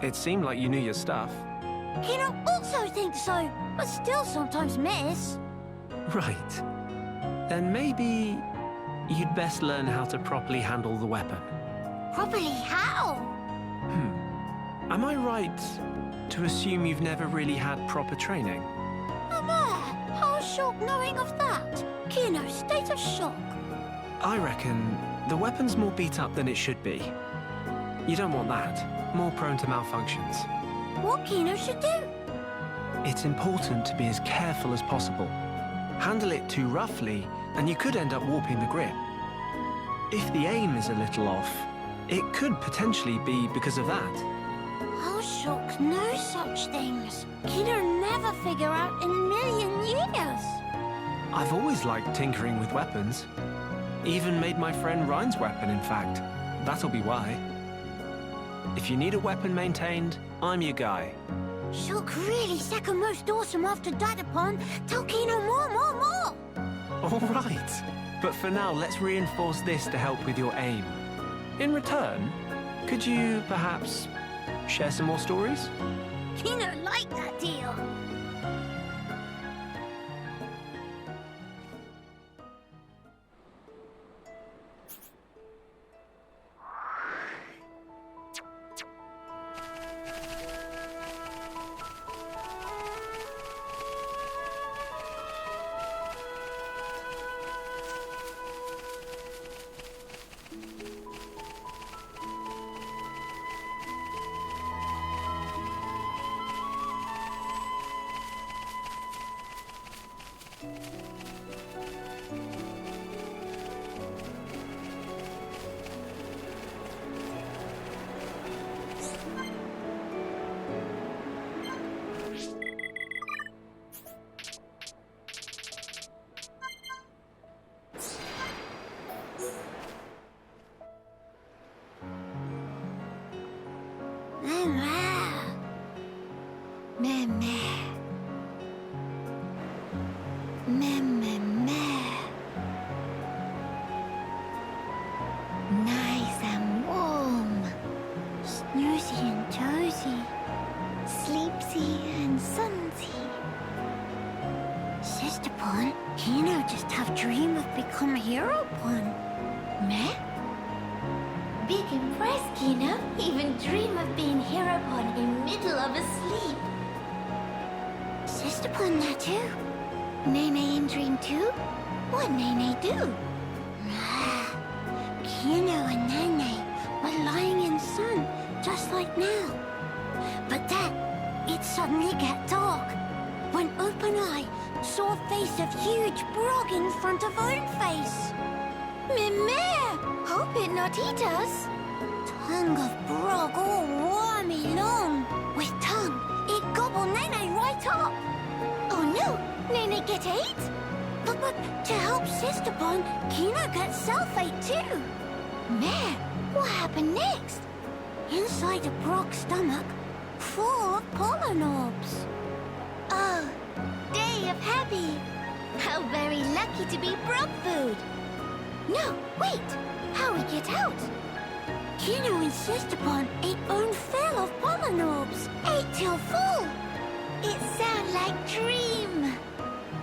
it seemed like you knew your stuff. Kino also thinks so, but still sometimes miss. Right. Then maybe you'd best learn how to properly handle the weapon. Properly how? Am I right to assume you've never really had proper training? How's Shulk knowing of that? Kino's state of shock. I reckon the weapon's more beat up than it should be. You don't want that. More prone to malfunctions. What Kino should do? It's important to be as careful as possible. Handle it too roughly, and you could end up warping the grip. If the aim is a little off, it could potentially be because of that. How Shulk knows such things? Kino never figure out in a million years. I've always liked tinkering with weapons. Even made my friend Ryan's weapon, in fact. That'll be why. If you need a weapon maintained, I'm your guy. Shulk really second most awesome after Dadapon. Tell Kino more. All right. But for now, let's reinforce this to help with your aim. In return, could you perhaps share some more stories? Kino like that deal. Nice and warm, snoozy and toasy, sleepsy and sunsy. Sister Pon, Kino just have dream of become hero Pon. Meh? Big impressed, Kino. Even dream of being Heropon in middle of a sleep. Sister Pon there too. Nene in dream too? What Nene do? Kino and Nene were lying in sun, just like now. But then, it suddenly get dark. When Open Eye saw a face of huge Brog in front of own face. Mimere! Hope it not eat us. Tongue of Brog all wormy long. With tongue, it gobble Nene right up. Oh no, Nene get ate? But to help Sister Pon, Kino gets self-ate too. Mare, what happened next? Inside a Brog's stomach, full of pollen orbs. Oh, day of happy. How very lucky to be Brog food. No, wait, how we get out? Kino and Sister Pon ate own fill of pollen orbs, ate till full. It sound like dream.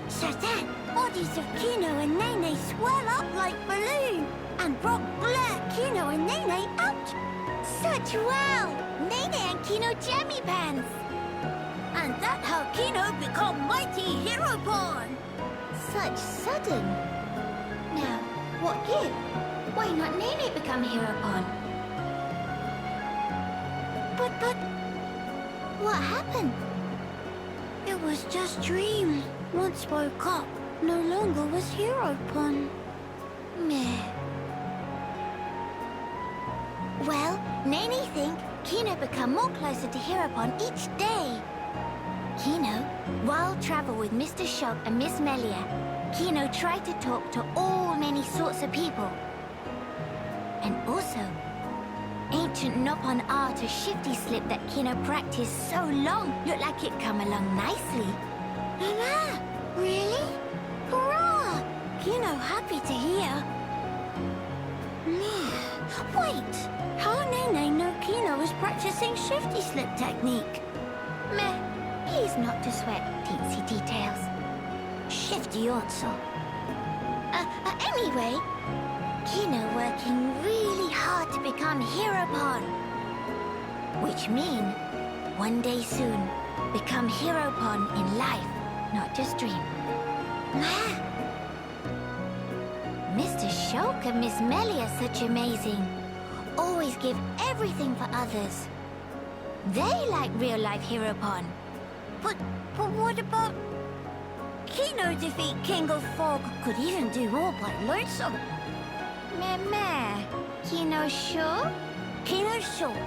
So then, bodies of Kino and Nene swell up like balloon, and Brog blur Kino and Nene out. Such wow! Nene and Kino jammy pants. And that how Kino become mighty Heropon. Such sudden. Now, what give? Why not Nene become Heropon? But, what happened? It was just dream. Once woke up, no longer was Heropon. Meh. Well, Nene think Kino become more closer to Heropon each day. Kino, while travel with Mr. Shock and Miss Melia, Kino tried to talk to all many sorts of people. And also, ancient Nopon art of shifty slip that Kino practiced so long looked like it come along nicely. Mama, really? Hurrah! Kino happy to hear. Wait, how Nene know Kino was practicing shifty slip technique? Meh, please not to sweat teensy details. Shifty also. Anyway, Kino working really hard to become Heropon. Which mean, one day soon, become Heropon in life, not just dream. Mr. Shulk and Miss Melia such amazing. Always give everything for others. They like real-life Heropon. But what about... Kino defeat King of Fog could even do all but lonesome. Meh. Kino sure? Kino sure.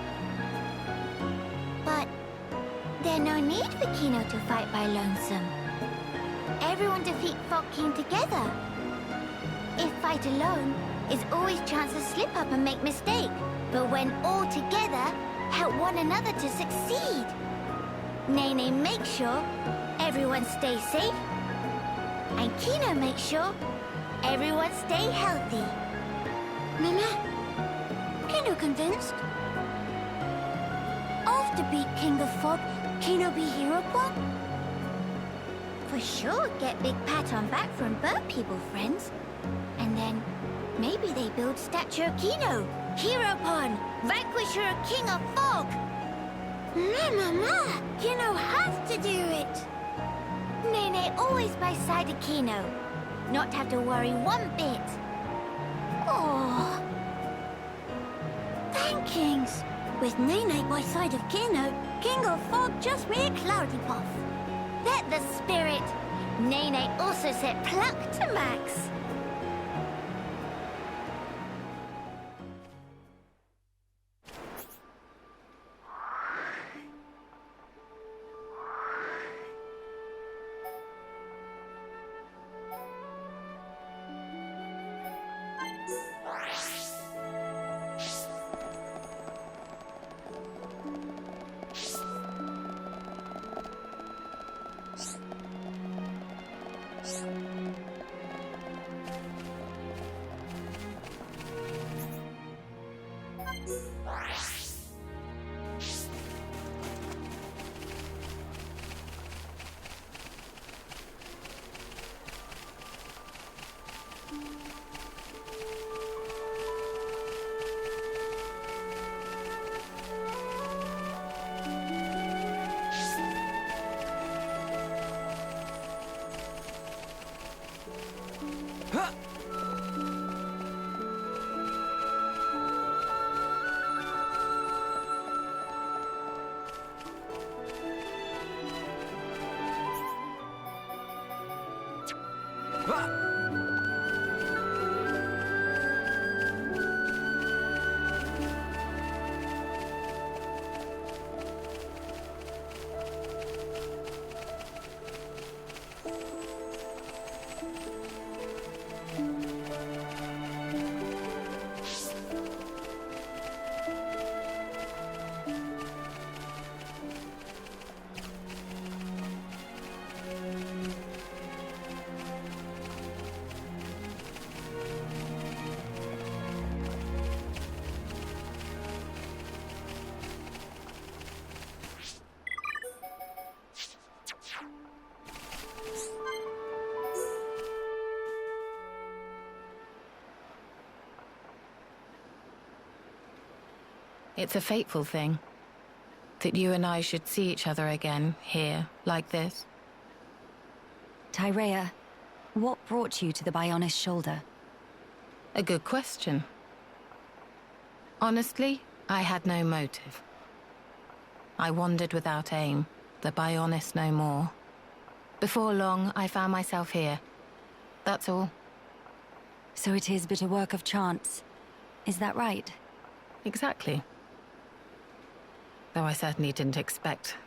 But there's no need for Kino to fight by lonesome. Everyone defeat Fog King together. If fight alone, it's always chance to slip up and make mistake. But when all together, help one another to succeed. Nene make sure everyone stay safe. And Kino make sure everyone stay healthy. Mama, Kino convinced? After beat King of Fog, Kino be Heropon? For sure get big pat on back from bird people friends. And then maybe they build statue of Kino. Heropon, vanquisher of King of Fog. Mama, Kino has to do it. Nene always by side of Kino. Not have to worry one bit. Oh. Thankings. With Nene by side of Kino, King of Fog just be a cloudy puff. Let the spirit. Nene also set pluck to max. It's a fateful thing. That you and I should see each other again, here, like this. Tyrea, what brought you to the Bionis shoulder? A good question. Honestly, I had no motive. I wandered without aim, the Bionis no more. Before long, I found myself here. That's all. So it is but a work of chance. Is that right? Exactly. Though I certainly didn't expect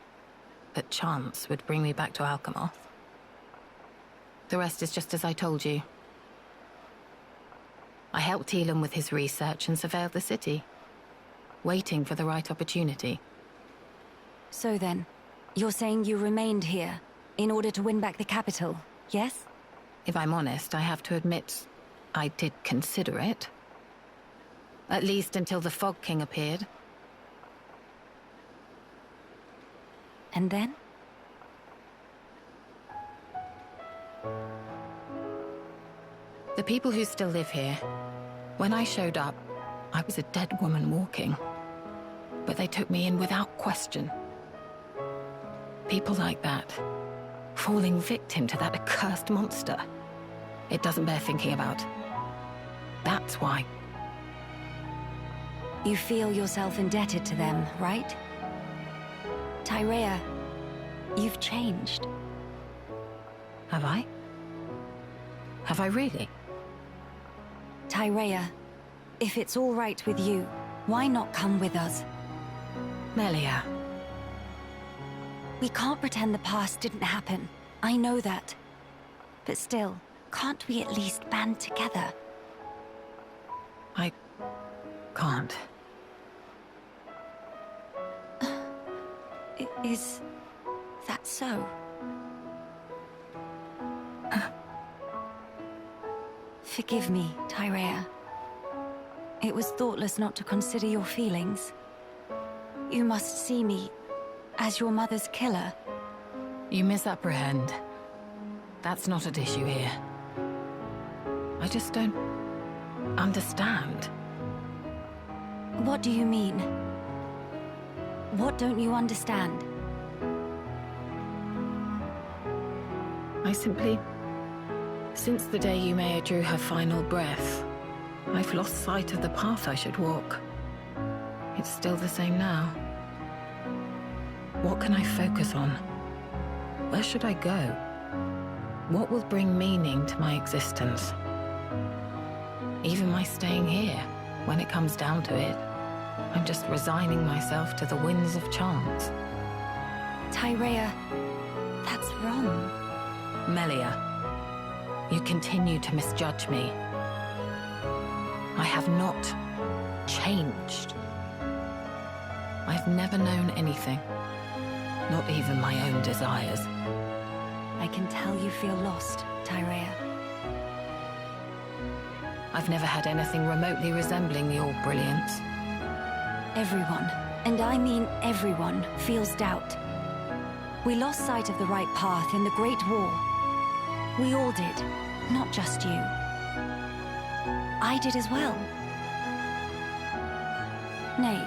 that chance would bring me back to Alchemoth. The rest is just as I told you. I helped Elam with his research and surveilled the city, waiting for the right opportunity. So then, you're saying you remained here in order to win back the capital, yes? If I'm honest, I have to admit, I did consider it. At least until the Fog King appeared. And then? The people who still live here, when I showed up, I was a dead woman walking. But they took me in without question. People like that, falling victim to that accursed monster. It doesn't bear thinking about. That's why. You feel yourself indebted to them, right? Tyrea, you've changed. Have I? Have I really? Tyrea, if it's all right with you, why not come with us? Melia. We can't pretend the past didn't happen. I know that. But still, can't we at least band together? I can't. Is that so? Forgive me, Tyrea. It was thoughtless not to consider your feelings. You must see me as your mother's killer. You misapprehend. That's not at issue here. I just don't understand. What do you mean? What don't you understand? I simply... Since the day Yumea drew her final breath, I've lost sight of the path I should walk. It's still the same now. What can I focus on? Where should I go? What will bring meaning to my existence? Even my staying here, when it comes down to it, I'm just resigning myself to the winds of chance. Tyrea, that's wrong. Melia, you continue to misjudge me. I have not changed. I've never known anything, not even my own desires. I can tell you feel lost, Tyrea. I've never had anything remotely resembling your brilliance. Everyone, and I mean everyone, feels doubt. We lost sight of the right path in the Great War. We all did, not just you. I did as well. Nay,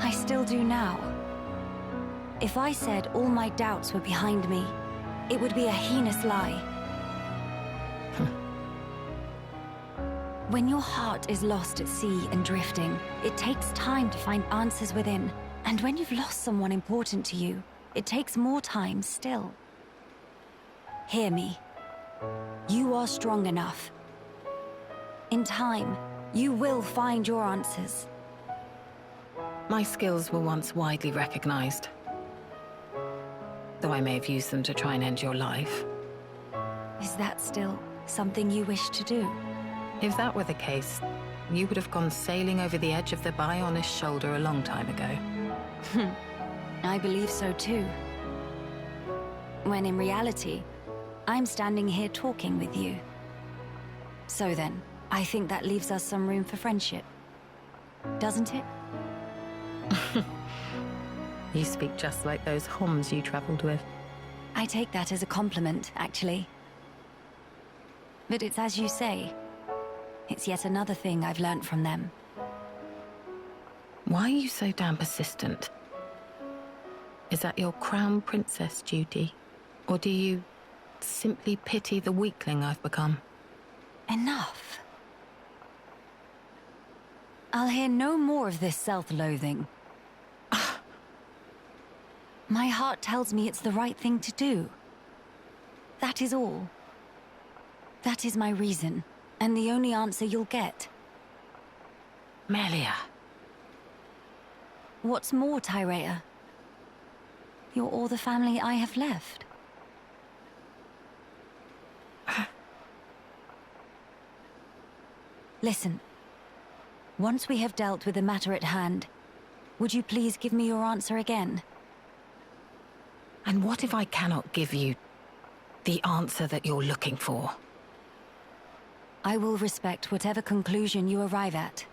I still do now. If I said all my doubts were behind me, it would be a heinous lie. When your heart is lost at sea and drifting, it takes time to find answers within. And when you've lost someone important to you, it takes more time still. Hear me. You are strong enough. In time, you will find your answers. My skills were once widely recognized, though I may have used them to try and end your life. Is that still something you wish to do? If that were the case, you would have gone sailing over the edge of the Bionis shoulder a long time ago. I believe so too. When in reality, I'm standing here talking with you. So then, I think that leaves us some room for friendship. Doesn't it? You speak just like those Homs you traveled with. I take that as a compliment, actually. But it's as you say. It's yet another thing I've learnt from them. Why are you so damn persistent? Is that your crown princess duty? Or do you simply pity the weakling I've become? Enough. I'll hear no more of this self-loathing. My heart tells me it's the right thing to do. That is all. That is my reason, and the only answer you'll get. Melia. What's more, Tyrea? You're all the family I have left. Listen. Once we have dealt with the matter at hand, would you please give me your answer again? And what if I cannot give you the answer that you're looking for? I will respect whatever conclusion you arrive at,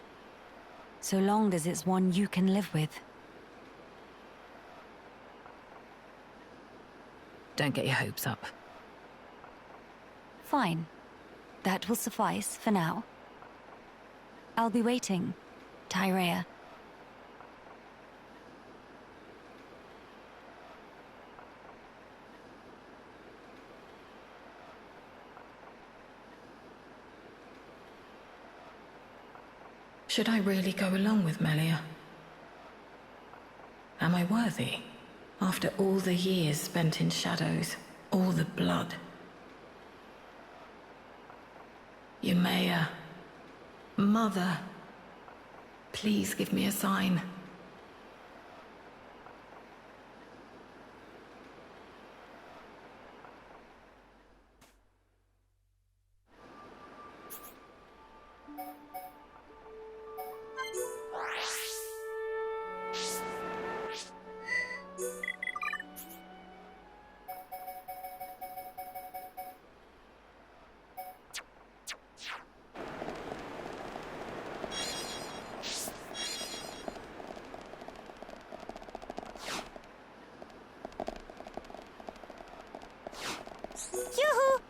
so long as it's one you can live with. Don't get your hopes up. Fine. That will suffice for now. I'll be waiting, Tyrea. Should I really go along with Melia? Am I worthy? After all the years spent in shadows, all the blood. Yumea, Mother, please give me a sign. Yoo-hoo!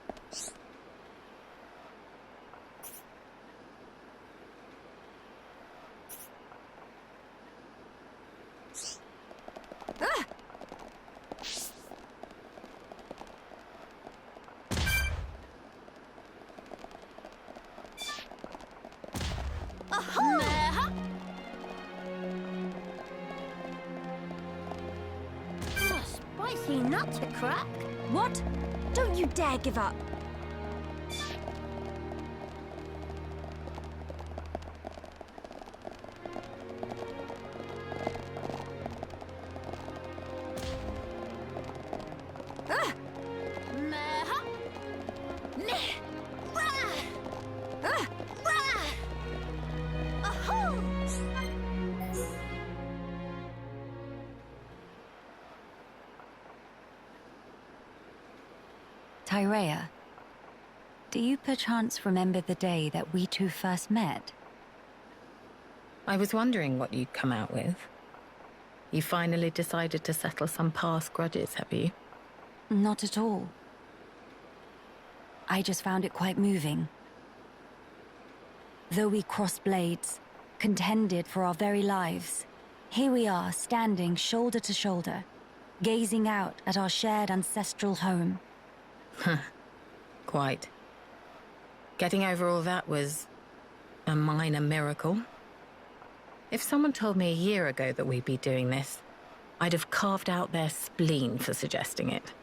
Spicy nut to crack. What? Don't you dare give up. Tyrea, do you perchance remember the day that we two first met? I was wondering what you'd come out with. You finally decided to settle some past grudges, have you? Not at all. I just found it quite moving. Though we crossed blades, contended for our very lives, here we are standing shoulder to shoulder, gazing out at our shared ancestral home. Quite. Getting over all that was a minor miracle. If someone told me a year ago that we'd be doing this, I'd have carved out their spleen for suggesting it.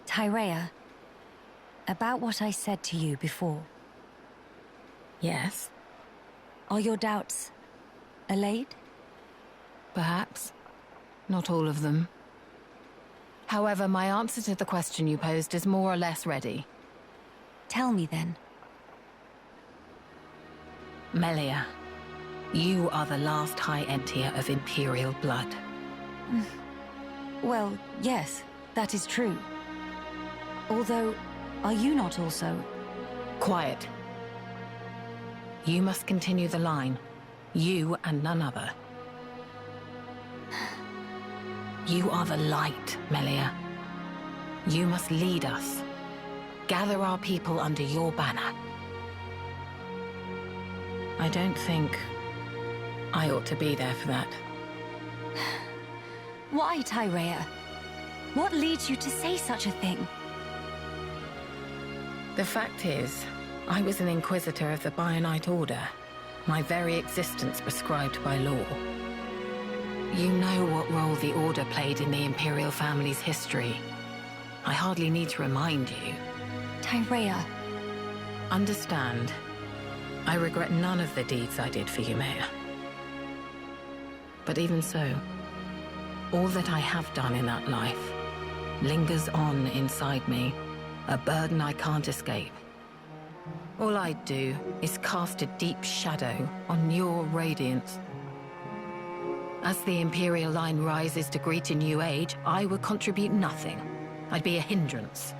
Tyrea, about what I said to you before. Yes, Are your doubts allayed? perhaps. Not all of them. However, my answer to the question you posed is more or less ready. Tell me then. Melia, you are the last High Entier of Imperial blood. Well, yes, that is true. Although, are you not also? Quiet. You must continue the line. You and none other. You are the light, Melia. You must lead us. Gather our people under your banner. I don't think I ought to be there for that. Why, Tyrea? What leads you to say such a thing? The fact is, I was an Inquisitor of the Bionite Order, my very existence prescribed by law. You know what role the Order played in the Imperial family's history. I hardly need to remind you. Tyrea. Understand, I regret none of the deeds I did for you, Maya. But even so, all that I have done in that life lingers on inside me, a burden I can't escape. All I do is cast a deep shadow on your radiance. As the Imperial line rises to greet a new age, I would contribute nothing. I'd be a hindrance.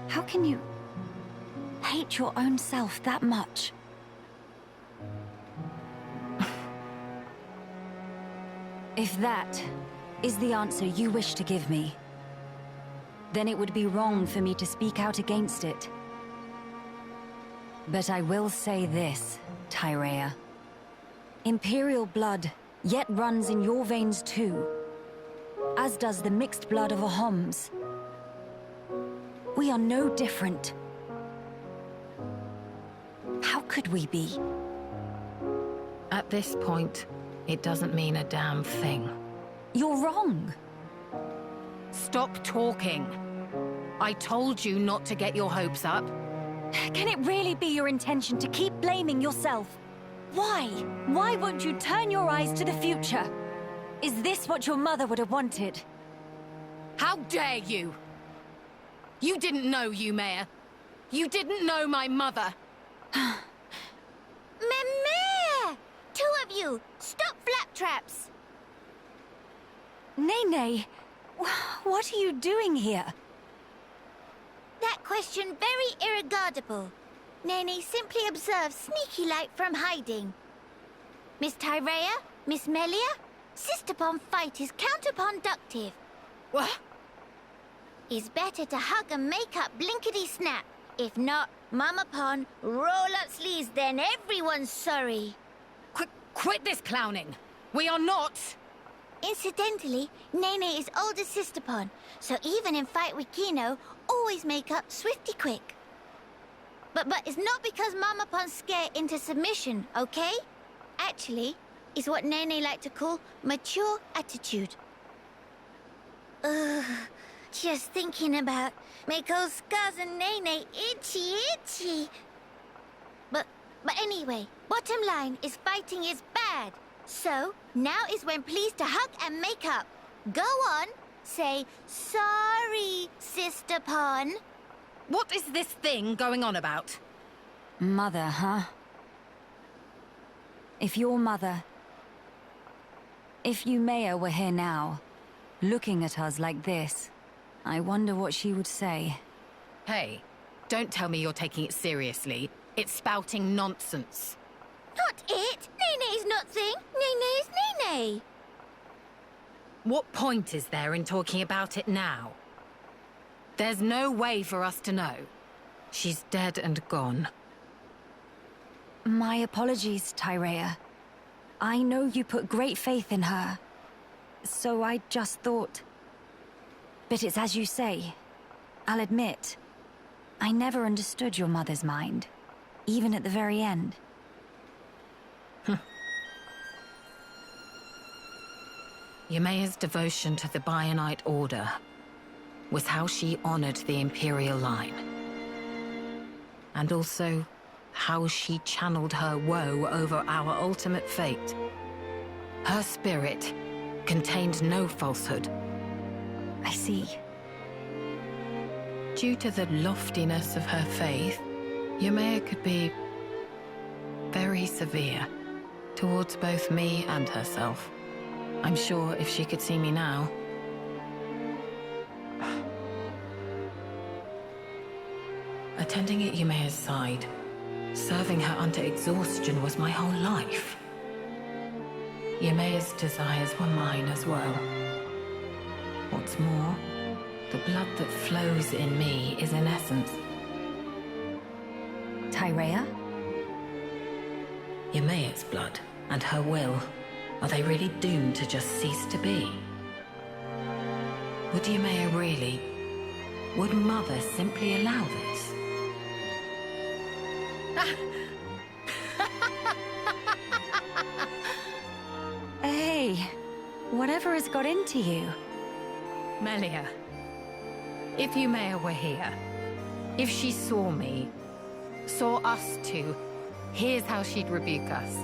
How can you hate your own self that much? If that is the answer you wish to give me, then it would be wrong for me to speak out against it. But I will say this, Tyrea. Imperial blood yet runs in your veins too, as does the mixed blood of a Homs. We are no different. How could we be? At this point, it doesn't mean a damn thing. You're wrong. Stop talking. I told you not to get your hopes up. Can it really be your intention to keep blaming yourself? Why? Why won't you turn your eyes to the future? Is this what your mother would have wanted? How dare you? You didn't know Mayor. You didn't know my mother. Mimir! Two of you, stop flaptraps! Nene, what are you doing here? That question very irregardable. Nene simply observes sneaky-like from hiding. Miss Tyrea, Miss Melia, sister-pon fight is counterproductive. What? It's better to hug and make up blinkety-snap. If not, Mama-pon, roll up sleeves, then everyone's sorry. Quit this clowning. We are not... Incidentally, Nene is older sister-pon, so even in fight with Kino, always make up swifty quick. But it's not because Mama-pon scare into submission, okay? Actually, it's what Nene like to call mature attitude. Ugh, just thinking about make old scars and Nene itchy. But anyway, bottom line is fighting is bad. So, now is when pleased to hug and make up. Go on, say, sorry, sister-pon. What is this thing going on about? Mother, huh? If your mother... If Yumea were here now, looking at us like this, I wonder what she would say. Hey, don't tell me you're taking it seriously. It's spouting nonsense. Not it! Nene's not thing. Nene's Nene. What point is there in talking about it now? There's no way for us to know. She's dead and gone. My apologies, Tyrea. I know you put great faith in her. So I just thought... But it's as you say. I'll admit, I never understood your mother's mind, even at the very end. Ymea's devotion to the Bionite Order was how she honored the Imperial line. And also, how she channeled her woe over our ultimate fate. Her spirit contained no falsehood. I see. Due to the loftiness of her faith, Ymea could be very severe towards both me and herself. I'm sure if she could see me now... Attending at Ymea's side, serving her unto exhaustion was my whole life. Ymea's desires were mine as well. What's more, the blood that flows in me is in essence... Tyrea? Ymea's blood and her will. Are they really doomed to just cease to be? Would Ymea really... Would Mother simply allow this? Hey, whatever has got into you? Melia, if Ymea were here, if she saw me, saw us two, here's how she'd rebuke us.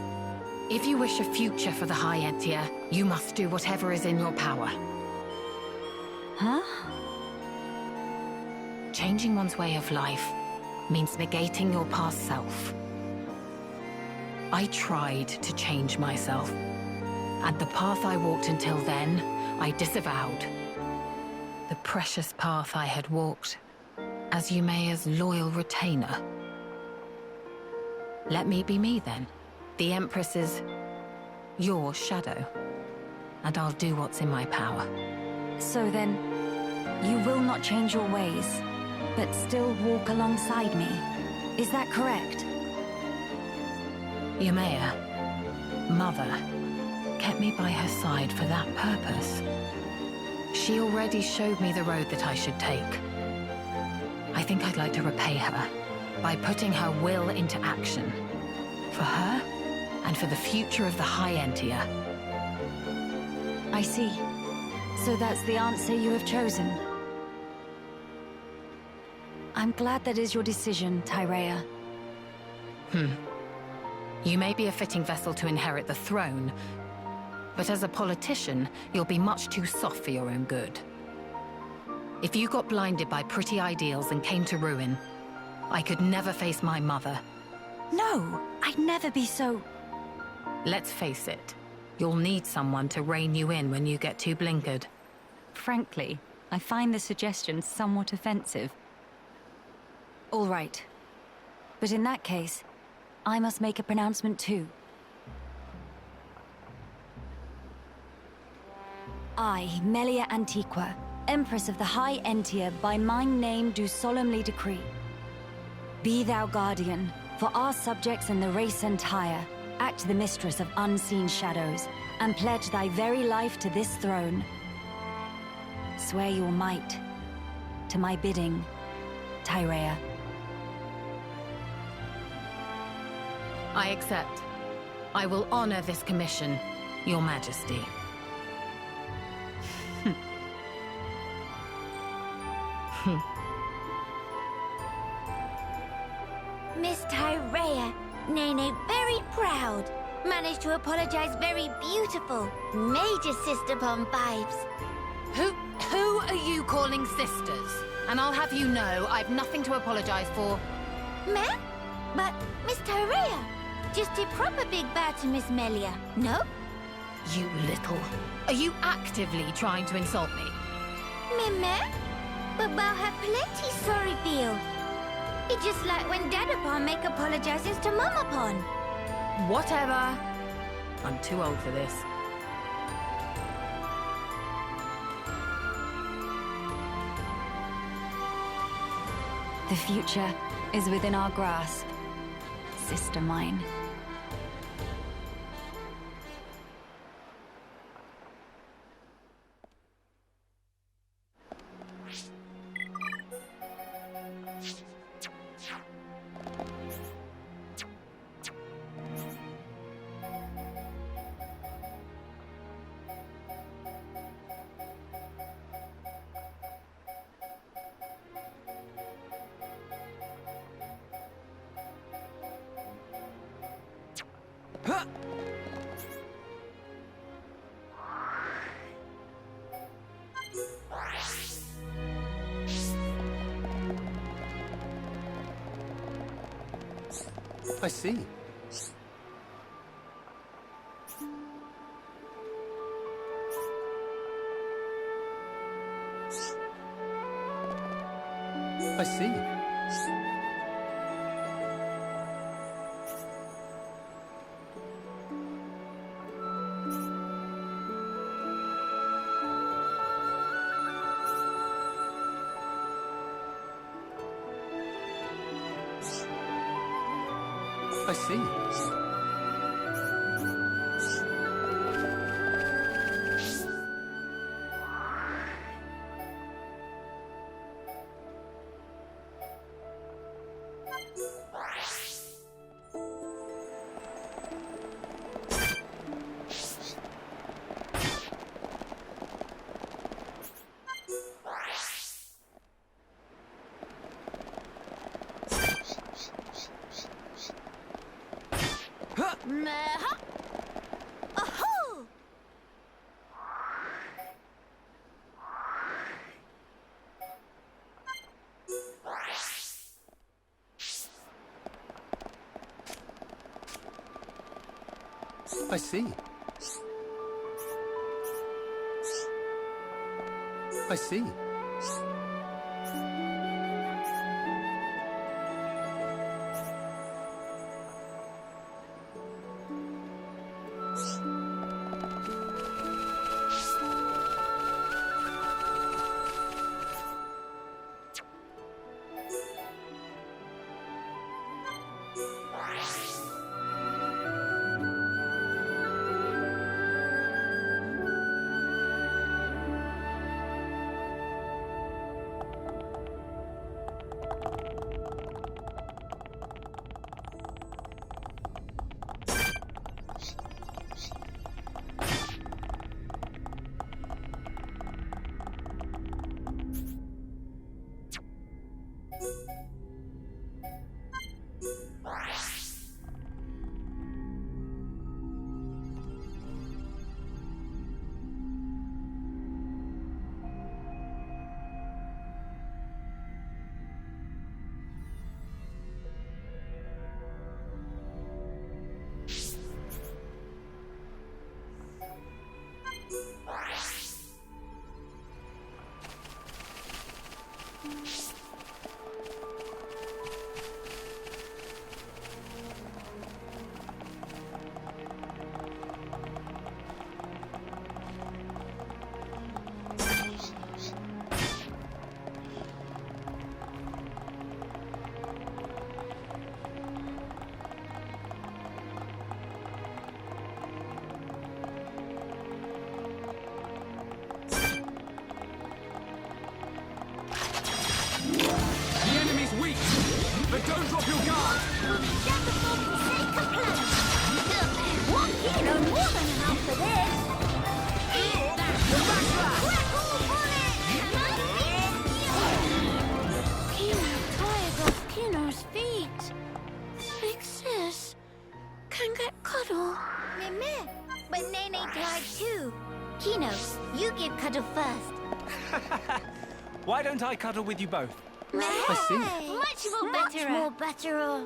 If you wish a future for the High Entia, you must do whatever is in your power. Huh? Changing one's way of life means negating your past self. I tried to change myself, and the path I walked until then, I disavowed. The precious path I had walked as Ymea's loyal retainer. Let me be me then. The Empress's... your shadow. And I'll do what's in my power. So then, you will not change your ways, but still walk alongside me. Is that correct? Ymea, Mother, kept me by her side for that purpose. She already showed me the road that I should take. I think I'd like to repay her by putting her will into action. For her, and for the future of the High Entia. I see. So that's the answer you have chosen. I'm glad that is your decision, Tyrea. You may be a fitting vessel to inherit the throne, but as a politician, you'll be much too soft for your own good. If you got blinded by pretty ideals and came to ruin, I could never face my mother. No, I'd never be so... Let's face it, you'll need someone to rein you in when you get too blinkered. Frankly, I find the suggestion somewhat offensive. All right. But in that case, I must make a pronouncement too. I, Melia Antiqua, Empress of the High Entia, by my name do solemnly decree. Be thou guardian, for our subjects and the race entire, act the mistress of unseen shadows, and pledge thy very life to this throne. Swear your might, to my bidding, Tyrea. I accept. I will honor this commission, Your Majesty. Miss Tyrea, Nene very proud. Managed to apologize very beautiful. Major sister bomb vibes. Who are you calling sisters? And I'll have you know I've nothing to apologize for. Meh? But Miss Tyrea, just a proper big bow to Miss Melia, no? You little... Are you actively trying to insult me? Meh? But bow have plenty sorry feel. It's just like when Dadapon make apologizes to Mamapon. Whatever. I'm too old for this. The future is within our grasp, sister mine. I see. I see. I see. Meha! Ahoo! I see. I see. But don't drop your guard! One kilo more than enough for this! Kino tired off Kino's feet. Sis can get cuddle. Meh, but Nene tried too. Kino, you give cuddle first. Why don't I cuddle with you both? I see. Much more better.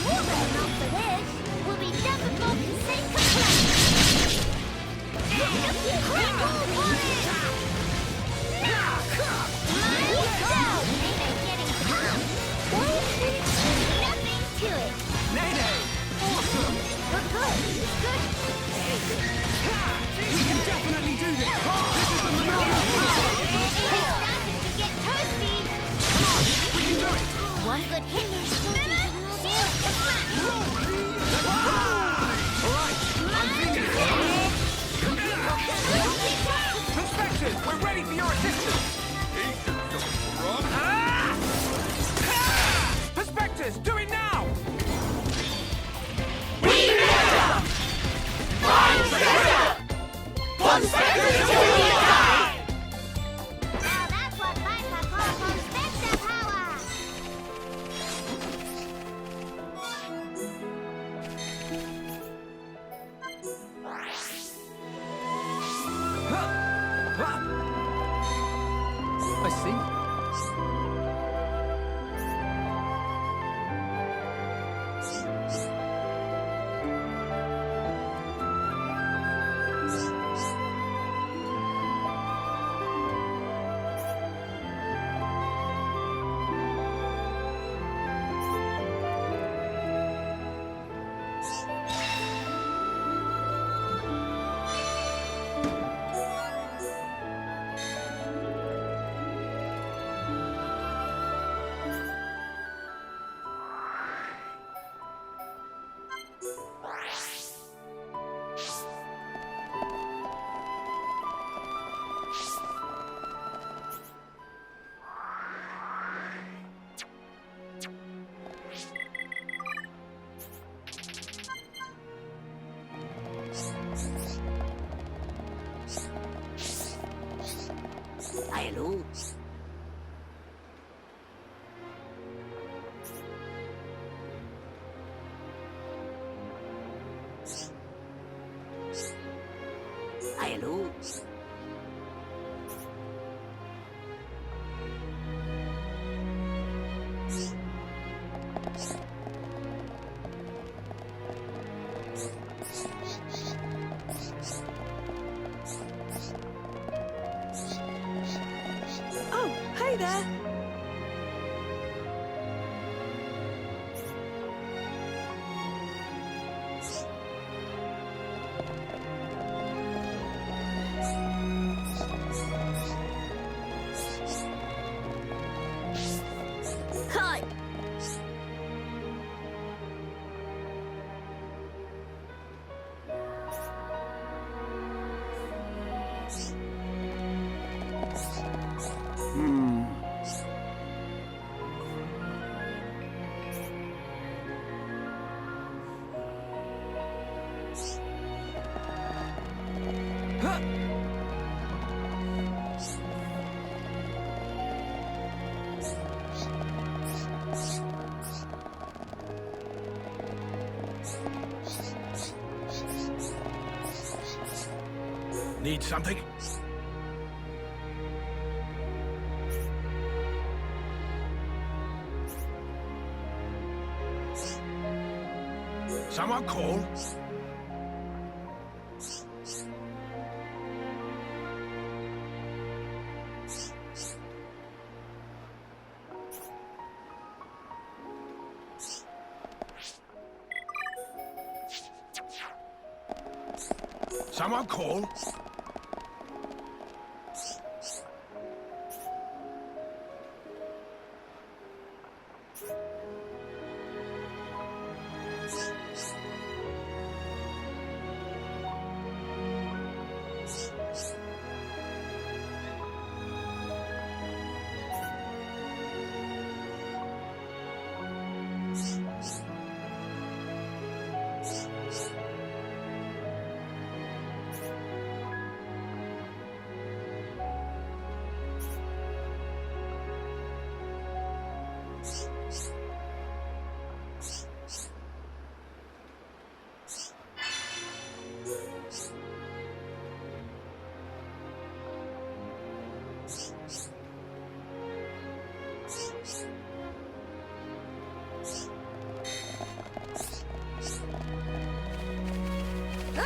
More than enough for this. We'll be difficult to sink a plane. Critical on it! Miles down! Ain't they getting down? Nothing to it. Nene! Awesome! We're good. Good. We can definitely do this! This is the Monado power! It's starting to get toasty. Come on! We can do it! One good hit. Alright! I'm thinking it! Inspectors! We're ready for your assistance! Perspectives, do it now! Now that's what Viper calls Conspector power! I see. I know. I know. Oh, hey there. Hi. Need something? Someone call? Someone call?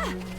Yay!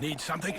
Need something?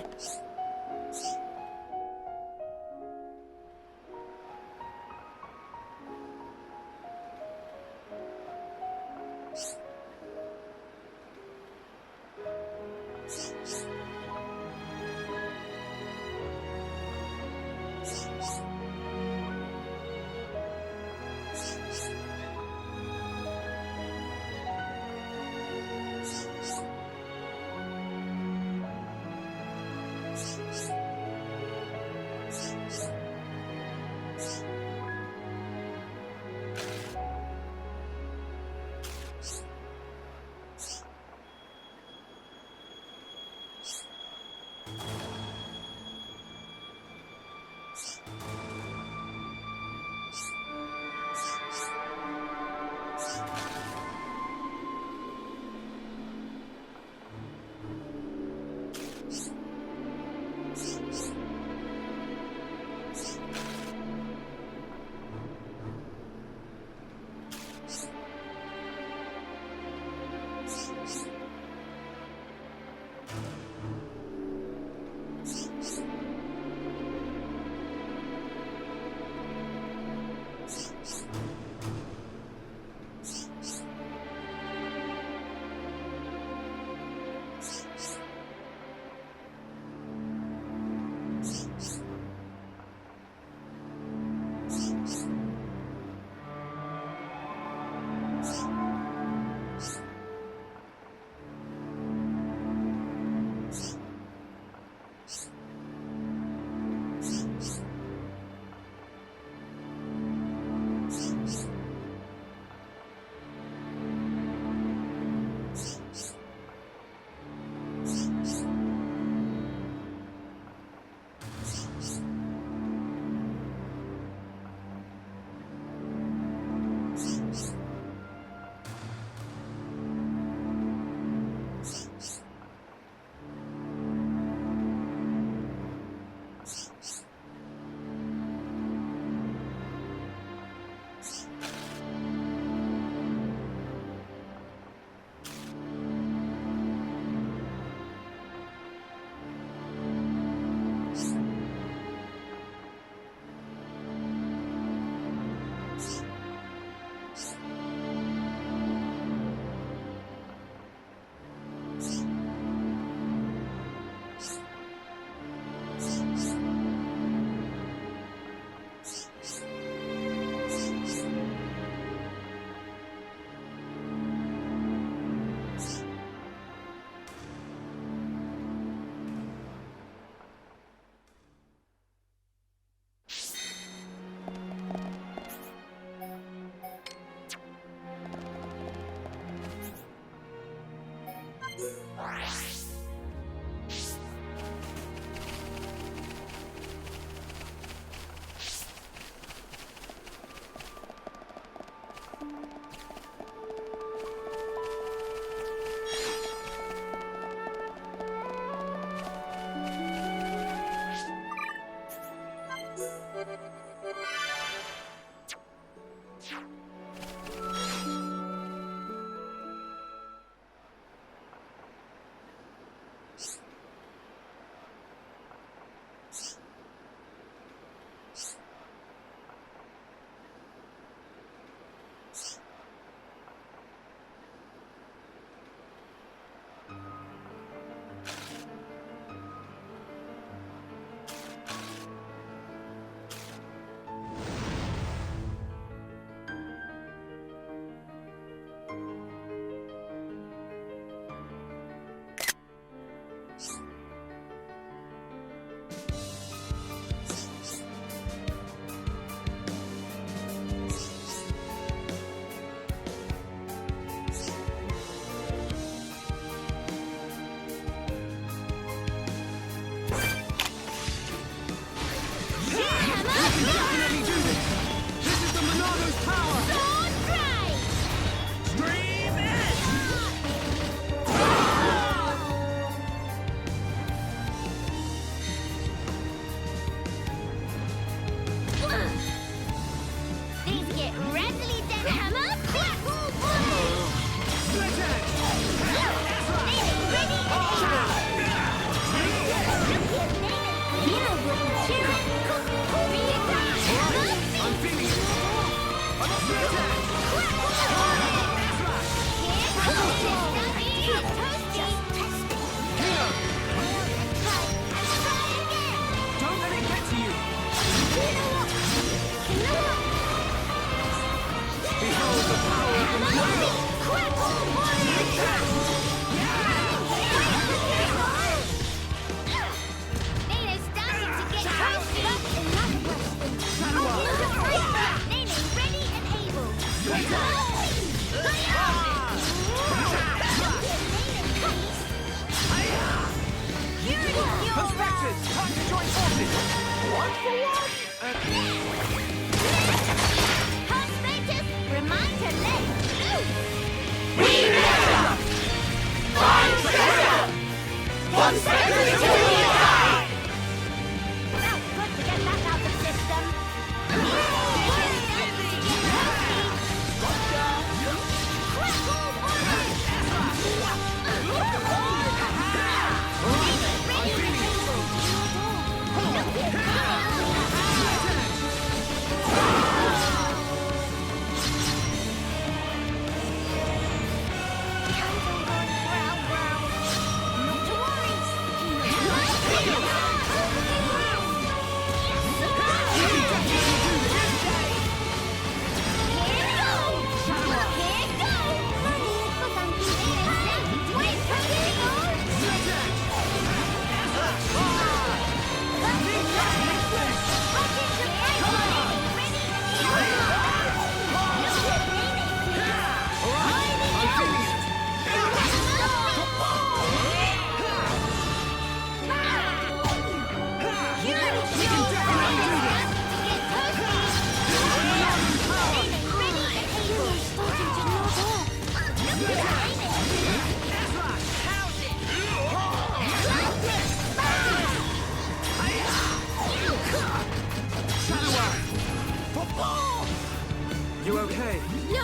You okay? No,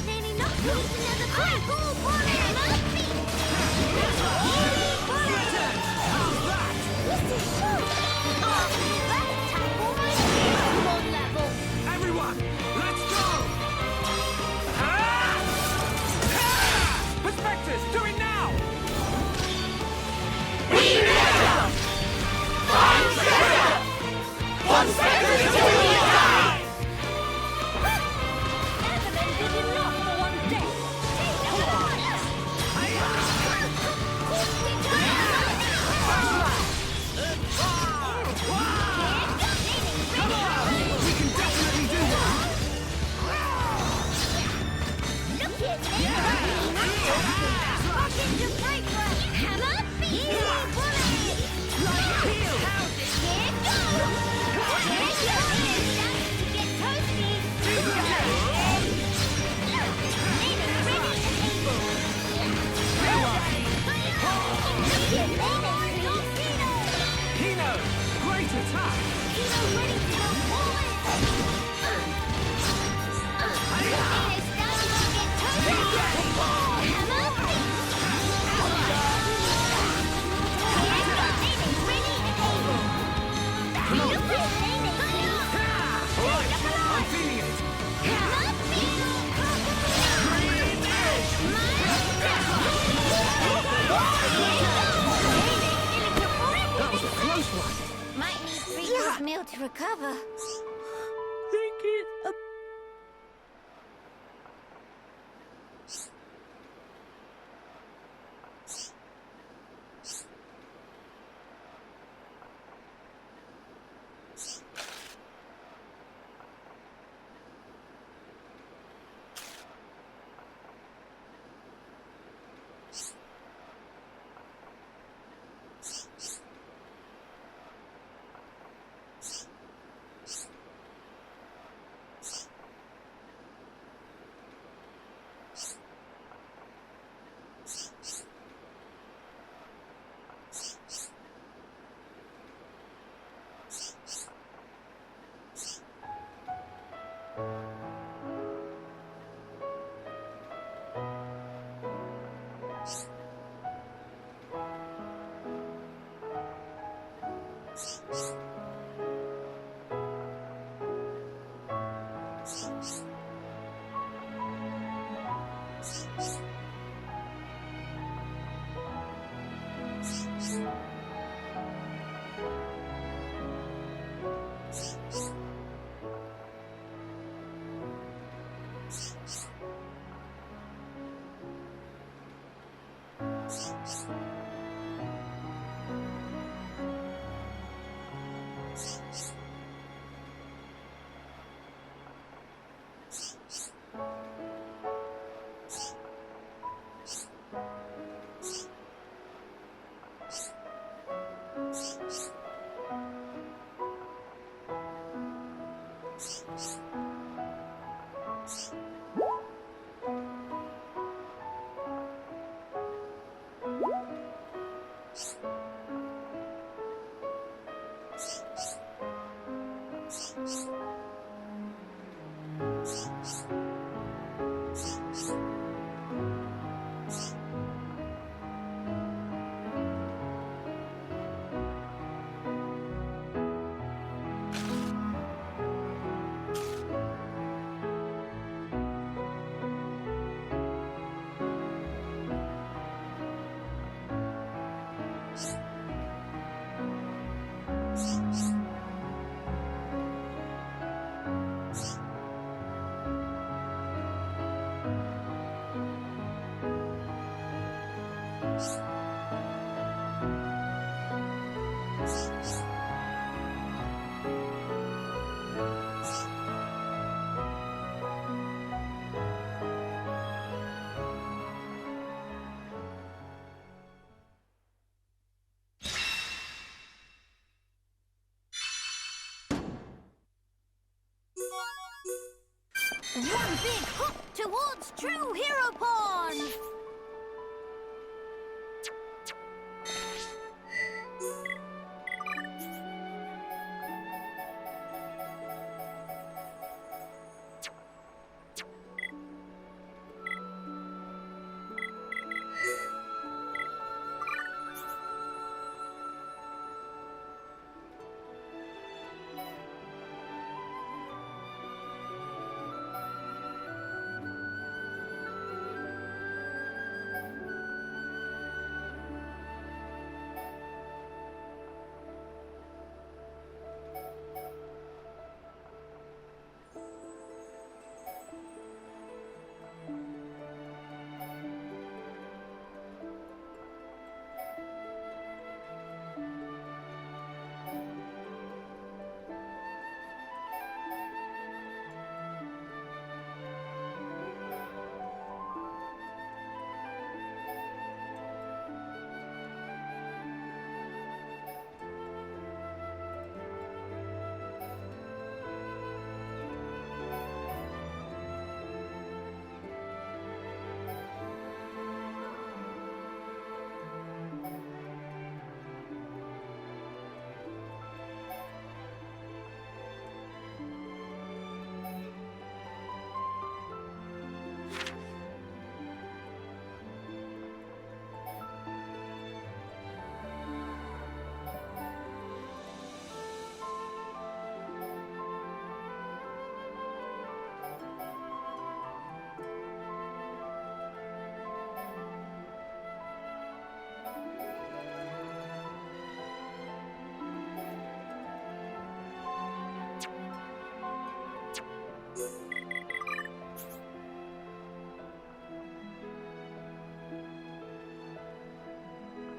nearly knocked loose another brick. Go, bully! This is so... That attack almost on level. Everyone, let's go! Perspectives, do it now! One second until we die! Never been good enough for one day. Come on! We can definitely do this! Look at me! Rock into break run! Hammer! Bully! Here goes! Here goes! To get toasty! Kino! Great attack! Ready to go forward! I'm feeling it! That was a close one! Might need 3 course meal to recover. One big hop towards true hero porn!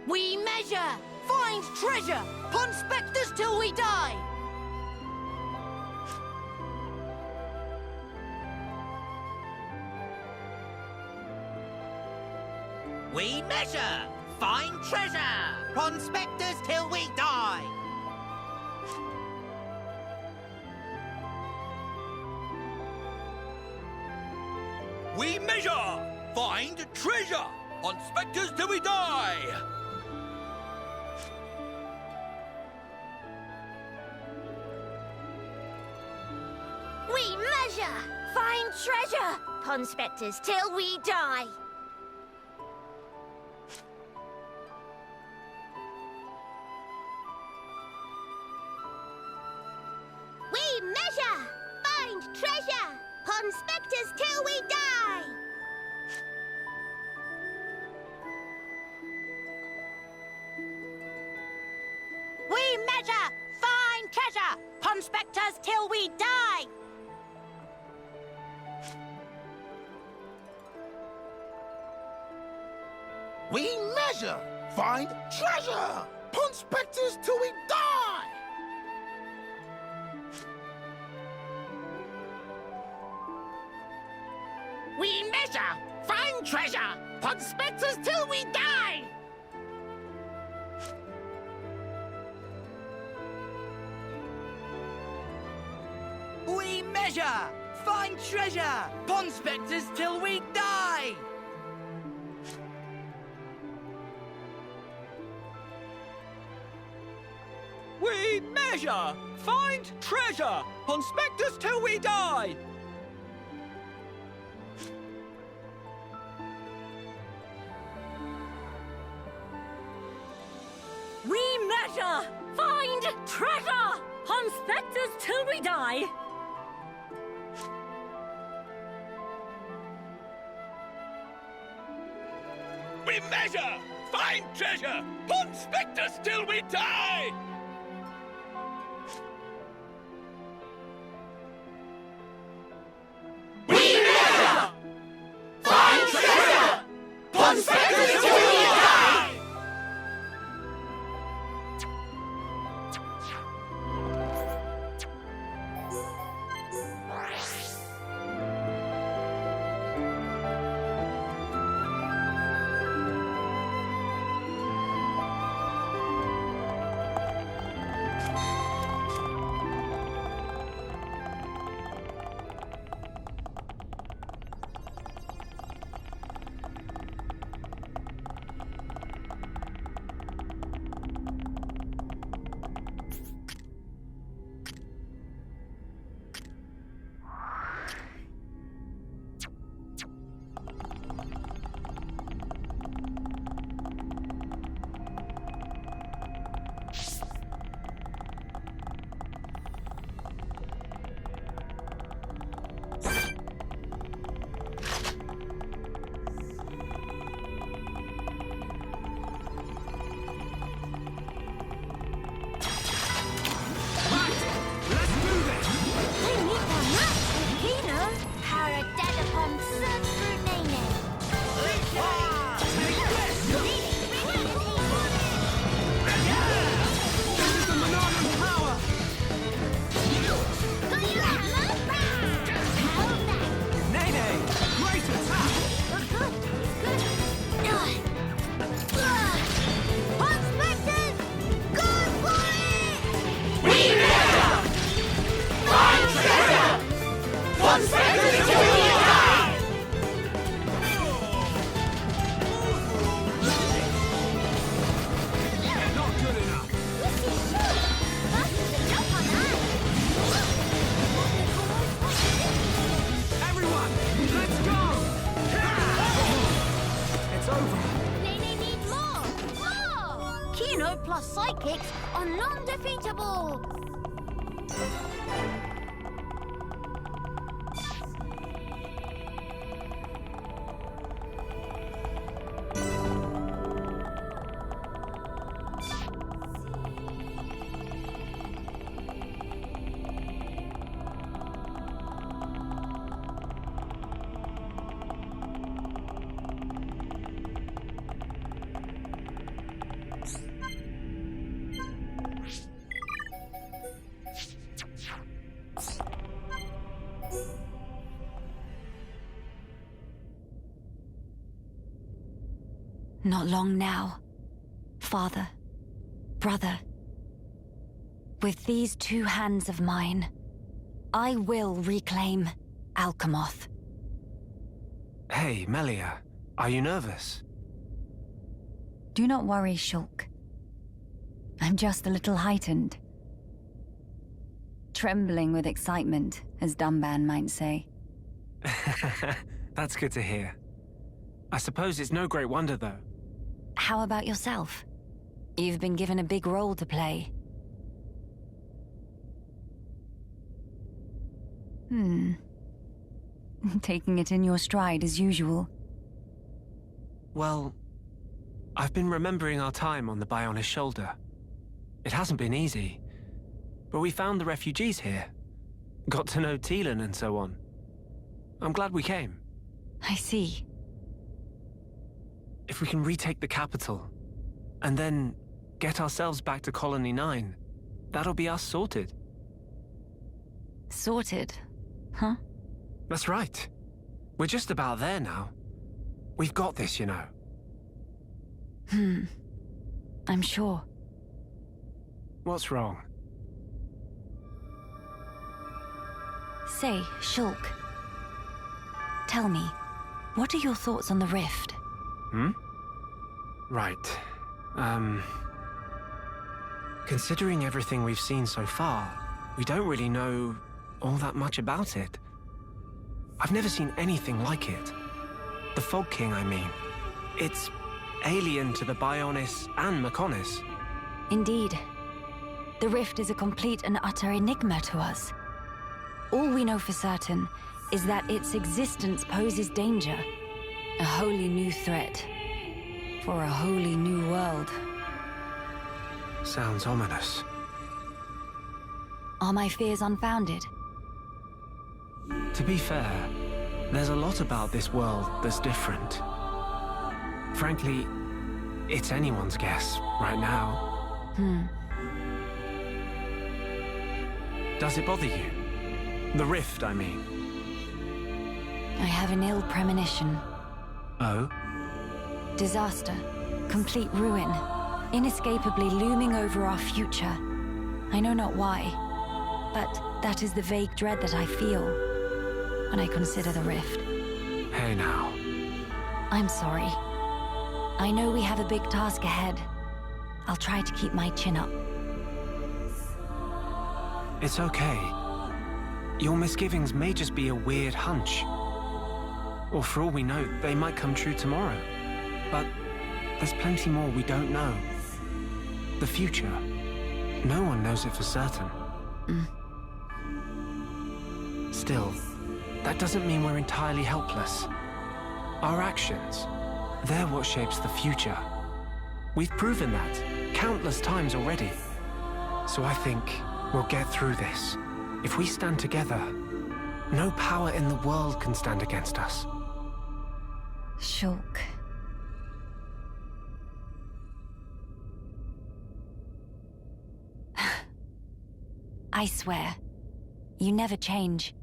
We measure, find treasure, pun spectres till we die. We measure, find treasure, pon spectres till we die. We measure, find treasure, on spectres till we die. We measure, find treasure, pun spectres till we die. We measure, find treasure, pun spectres till we die. We measure, find treasure, pun spectres till we die. We measure, find treasure, pun spectres till we die. We measure, find treasure, pon spectres till we die. We measure, find treasure, pon spectres till we die. We measure, find treasure, on spectres till we die. We measure, find treasure, pun spectres till we die. We measure, find treasure, pon spectres till we die. over. They need more! More! Kino plus psychics are non-defeatable! Not long now, father, brother. With these two hands of mine, I will reclaim Alchemoth. Hey, Melia, are you nervous? Do not worry, Shulk. I'm just a little heightened. Trembling with excitement, as Dumban might say. That's good to hear. I suppose it's no great wonder, though. How about yourself? You've been given a big role to play. Taking it in your stride as usual. Well, I've been remembering our time on the Bionis shoulder. It hasn't been easy, but we found the refugees here. Got to know Teelan and so on. I'm glad we came. I see. If we can retake the capital, and then get ourselves back to Colony 9, that'll be us sorted. Sorted? Huh? That's right. We're just about there now. We've got this, you know. I'm sure. What's wrong? Say, Shulk. Tell me, what are your thoughts on the rift? Right. Considering everything we've seen so far, we don't really know all that much about it. I've never seen anything like it. The Fog King, I mean. It's alien to the Bionis and Mechonis. Indeed. The rift is a complete and utter enigma to us. All we know for certain is that its existence poses danger. A wholly new threat. For a wholly new world. Sounds ominous. Are my fears unfounded? To be fair, there's a lot about this world that's different. Frankly, it's anyone's guess right now. Does it bother you? The rift, I mean. I have an ill premonition. Oh? Disaster. Complete ruin. Inescapably looming over our future. I know not why, but that is the vague dread that I feel when I consider the rift. Hey now. I'm sorry. I know we have a big task ahead. I'll try to keep my chin up. It's okay. Your misgivings may just be a weird hunch. Or for all we know, they might come true tomorrow. But there's plenty more we don't know. The future. No one knows it for certain. Still, that doesn't mean we're entirely helpless. Our actions, they're what shapes the future. We've proven that countless times already. So I think we'll get through this. If we stand together, no power in the world can stand against us. Shulk. I swear, you never change.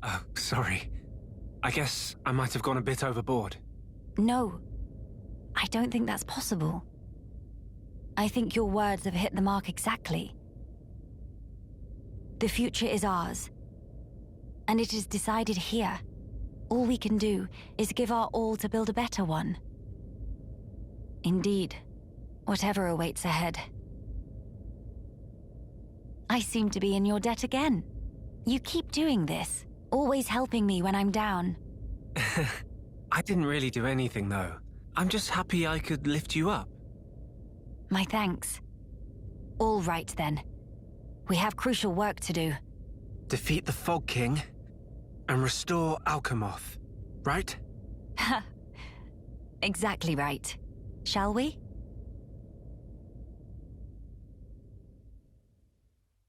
Oh, sorry. I guess I might have gone a bit overboard. No, I don't think that's possible. I think your words have hit the mark exactly. The future is ours, and it is decided here. All we can do is give our all to build a better one. Indeed, whatever awaits ahead. I seem to be in your debt again. You keep doing this, always helping me when I'm down. I didn't really do anything, though. I'm just happy I could lift you up. My thanks. All right, then. We have crucial work to do. Defeat the Fog King and restore Alchemoth, right? Exactly right. Shall we?